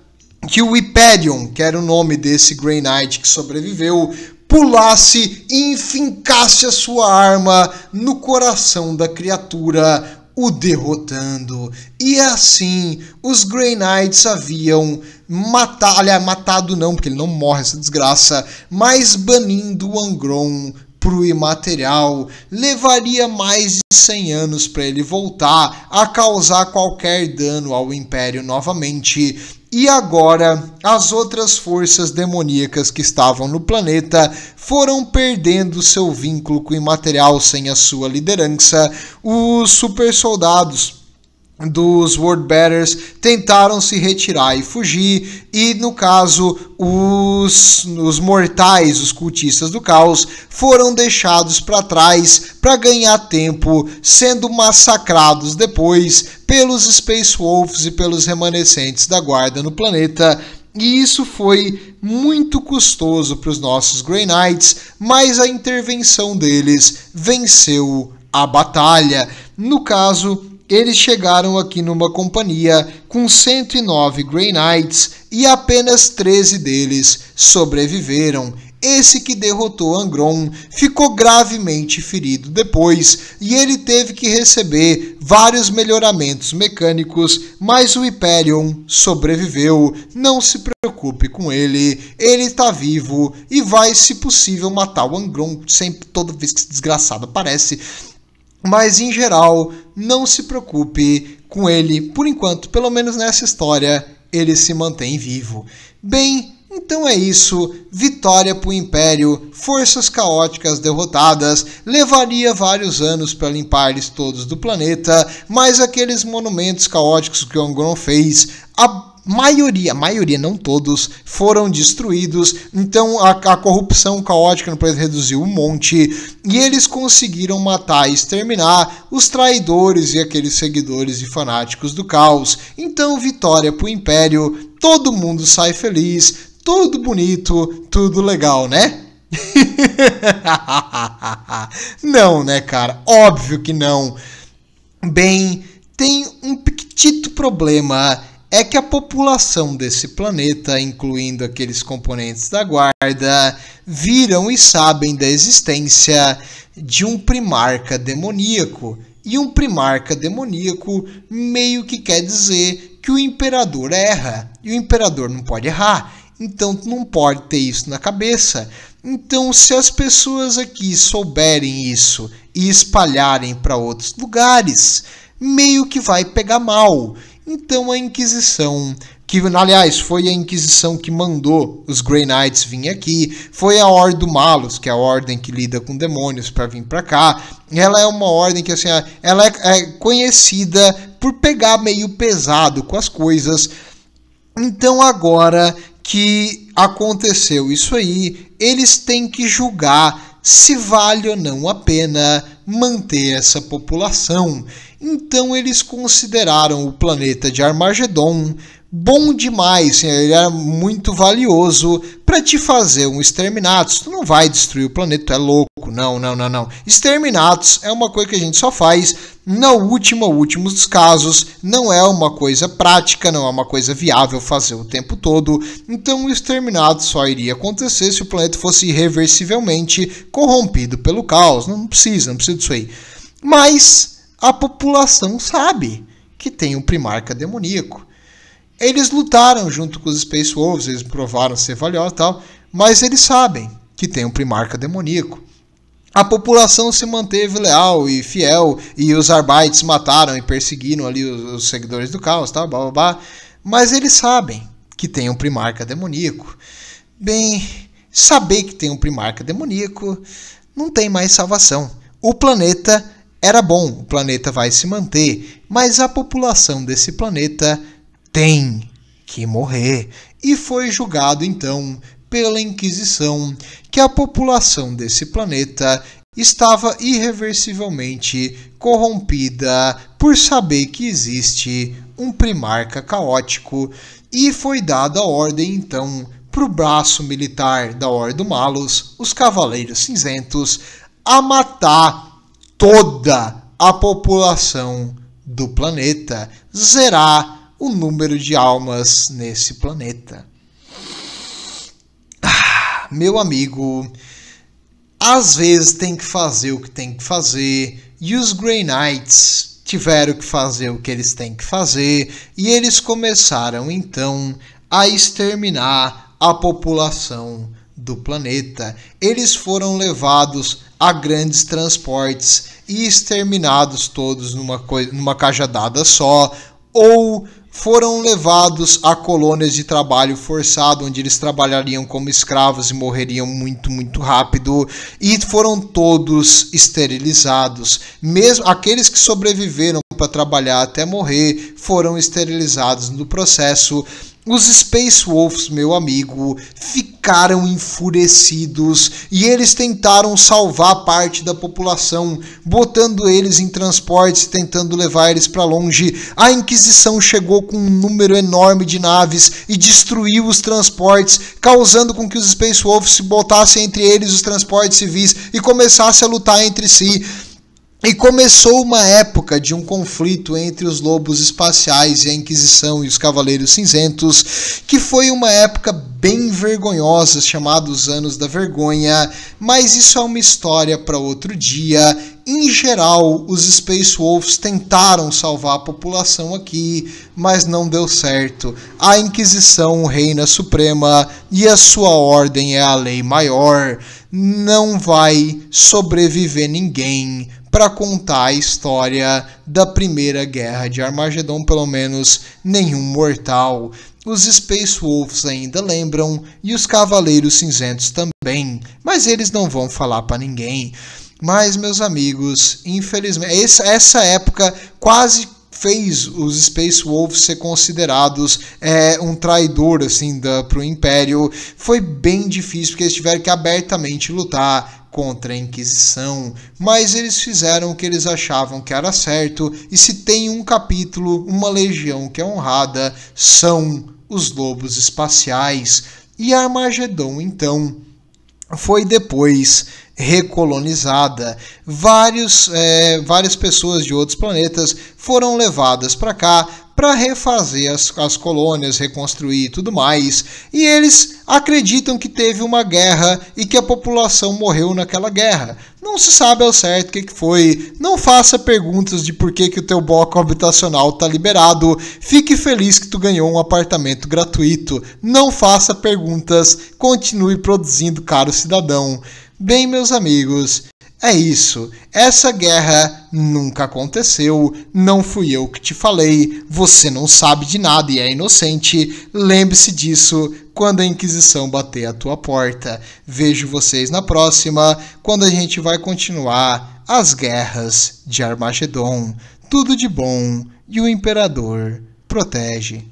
que o Hyperion, que era o nome desse Grey Knight que sobreviveu, pulasse e enfincasse a sua arma no coração da criatura, o derrotando. E assim, os Grey Knights haviam matado não, porque ele não morre, essa desgraça, mas banindo o Angron pro imaterial. Levaria mais de 100 anos para ele voltar a causar qualquer dano ao Império novamente. E agora, as outras forças demoníacas que estavam no planeta foram perdendo seu vínculo com o imaterial sem a sua liderança. Os super soldados dos Worldbearers tentaram se retirar e fugir, e no caso os mortais, os cultistas do caos, foram deixados para trás para ganhar tempo, sendo massacrados depois pelos Space Wolves e pelos remanescentes da guarda no planeta. E isso foi muito custoso para os nossos Grey Knights, mas a intervenção deles venceu a batalha. No caso, eles chegaram aqui numa companhia com 109 Grey Knights e apenas 13 deles sobreviveram. Esse que derrotou Angron ficou gravemente ferido depois e ele teve que receber vários melhoramentos mecânicos, mas o Hyperion sobreviveu. Não se preocupe com ele, ele está vivo e vai, se possível, matar o Angron sempre, toda vez que esse desgraçado aparece. Mas, em geral, não se preocupe com ele. Por enquanto, pelo menos nessa história, ele se mantém vivo. Bem, então é isso. Vitória para o Império. Forças caóticas derrotadas. Levaria vários anos para limpar eles todos do planeta. Mas aqueles monumentos caóticos que o Angron fez, a maioria, não todos, foram destruídos. Então a corrupção caótica no planeta reduziu um monte, e eles conseguiram matar e exterminar os traidores e aqueles seguidores e fanáticos do caos. Então vitória pro Império, todo mundo sai feliz, tudo bonito, tudo legal, né? Não, né, cara? Óbvio que não. Bem, tem um pequitito problema. É que a população desse planeta, incluindo aqueles componentes da guarda, viram e sabem da existência de um primarca demoníaco. E um primarca demoníaco meio que quer dizer que o imperador erra. E o imperador não pode errar. Então tu não pode ter isso na cabeça. Então, se as pessoas aqui souberem isso e espalharem para outros lugares, meio que vai pegar mal. Então a Inquisição que, aliás, foi a Inquisição que mandou os Grey Knights vir aqui, foi a Ordem do Malus, que é a ordem que lida com demônios, para vir para cá. Ela é uma ordem que, assim, ela é conhecida por pegar meio pesado com as coisas. Então, agora que aconteceu isso aí, eles têm que julgar se vale ou não a pena manter essa população. Então eles consideraram o planeta de Armagedon bom demais, ele era muito valioso para te fazer um Exterminatus. Tu não vai destruir o planeta, tu é louco. Não. Exterminatus é uma coisa que a gente só faz no último dos casos, não é uma coisa prática, não é uma coisa viável fazer o tempo todo. Então o Exterminatus só iria acontecer se o planeta fosse irreversivelmente corrompido pelo caos. Não precisa disso aí. Mas a população sabe que tem um primarca demoníaco. Eles lutaram junto com os Space Wolves, eles provaram ser valiosos e tal, mas eles sabem que tem um primarca demoníaco. A população se manteve leal e fiel, e os Arbites mataram e perseguiram ali os seguidores do caos, tá? Blá, blá, blá. Mas eles sabem que tem um primarca demoníaco. Bem, saber que tem um primarca demoníaco não tem mais salvação. O planeta era bom, o planeta vai se manter, mas a população desse planeta tem que morrer. E foi julgado então pela Inquisição que a população desse planeta estava irreversivelmente corrompida por saber que existe um primarca caótico, e foi dada a ordem então para o braço militar da Ordem do Malus, os Cavaleiros Cinzentos, a matar toda a população do planeta, zerar o número de almas nesse planeta. Meu amigo, às vezes tem que fazer o que tem que fazer, e os Grey Knights tiveram que fazer o que eles têm que fazer, e eles começaram então a exterminar a população do planeta. Eles foram levados a grandes transportes e exterminados todos numa cajadada só, ou foram levados a colônias de trabalho forçado, onde eles trabalhariam como escravos e morreriam muito rápido, e foram todos esterilizados. Mesmo aqueles que sobreviveram para trabalhar até morrer foram esterilizados no processo. Os Space Wolves, meu amigo, ficaram enfurecidos e eles tentaram salvar parte da população, botando eles em transportes, tentando levar eles para longe. A Inquisição chegou com um número enorme de naves e destruiu os transportes, causando com que os Space Wolves se botassem entre eles os transportes civis e começassem a lutar entre si. E começou uma época de um conflito entre os lobos espaciais e a Inquisição e os Cavaleiros Cinzentos, que foi uma época bem vergonhosa, chamada os Anos da Vergonha, mas isso é uma história para outro dia. Em geral, os Space Wolves tentaram salvar a população aqui, mas não deu certo. A Inquisição reina suprema e a sua ordem é a lei maior. Não vai sobreviver ninguém para contar a história da Primeira Guerra de Armagedon, pelo menos nenhum mortal. Os Space Wolves ainda lembram e os Cavaleiros Cinzentos também, mas eles não vão falar para ninguém. Mas, meus amigos, infelizmente, essa época quase fez os Space Wolves ser considerados um traidor assim, para o Império. Foi bem difícil, porque eles tiveram que abertamente lutar contra a Inquisição, mas eles fizeram o que eles achavam que era certo, e se tem um capítulo, uma legião que é honrada, são os Lobos Espaciais. E Armagedon, então, foi depois recolonizada. Várias pessoas de outros planetas foram levadas para cá para refazer as colônias, reconstruir e tudo mais. E eles acreditam que teve uma guerra e que a população morreu naquela guerra. Não se sabe ao certo o que foi. Não faça perguntas de por que o teu bloco habitacional está liberado. Fique feliz que tu ganhou um apartamento gratuito. Não faça perguntas. Continue produzindo, caro cidadão. Bem, meus amigos, É isso, essa guerra nunca aconteceu, não fui eu que te falei, você não sabe de nada e é inocente, lembre-se disso quando a Inquisição bater a tua porta. Vejo vocês na próxima, quando a gente vai continuar as guerras de Armagedon. Tudo de bom e o Imperador protege.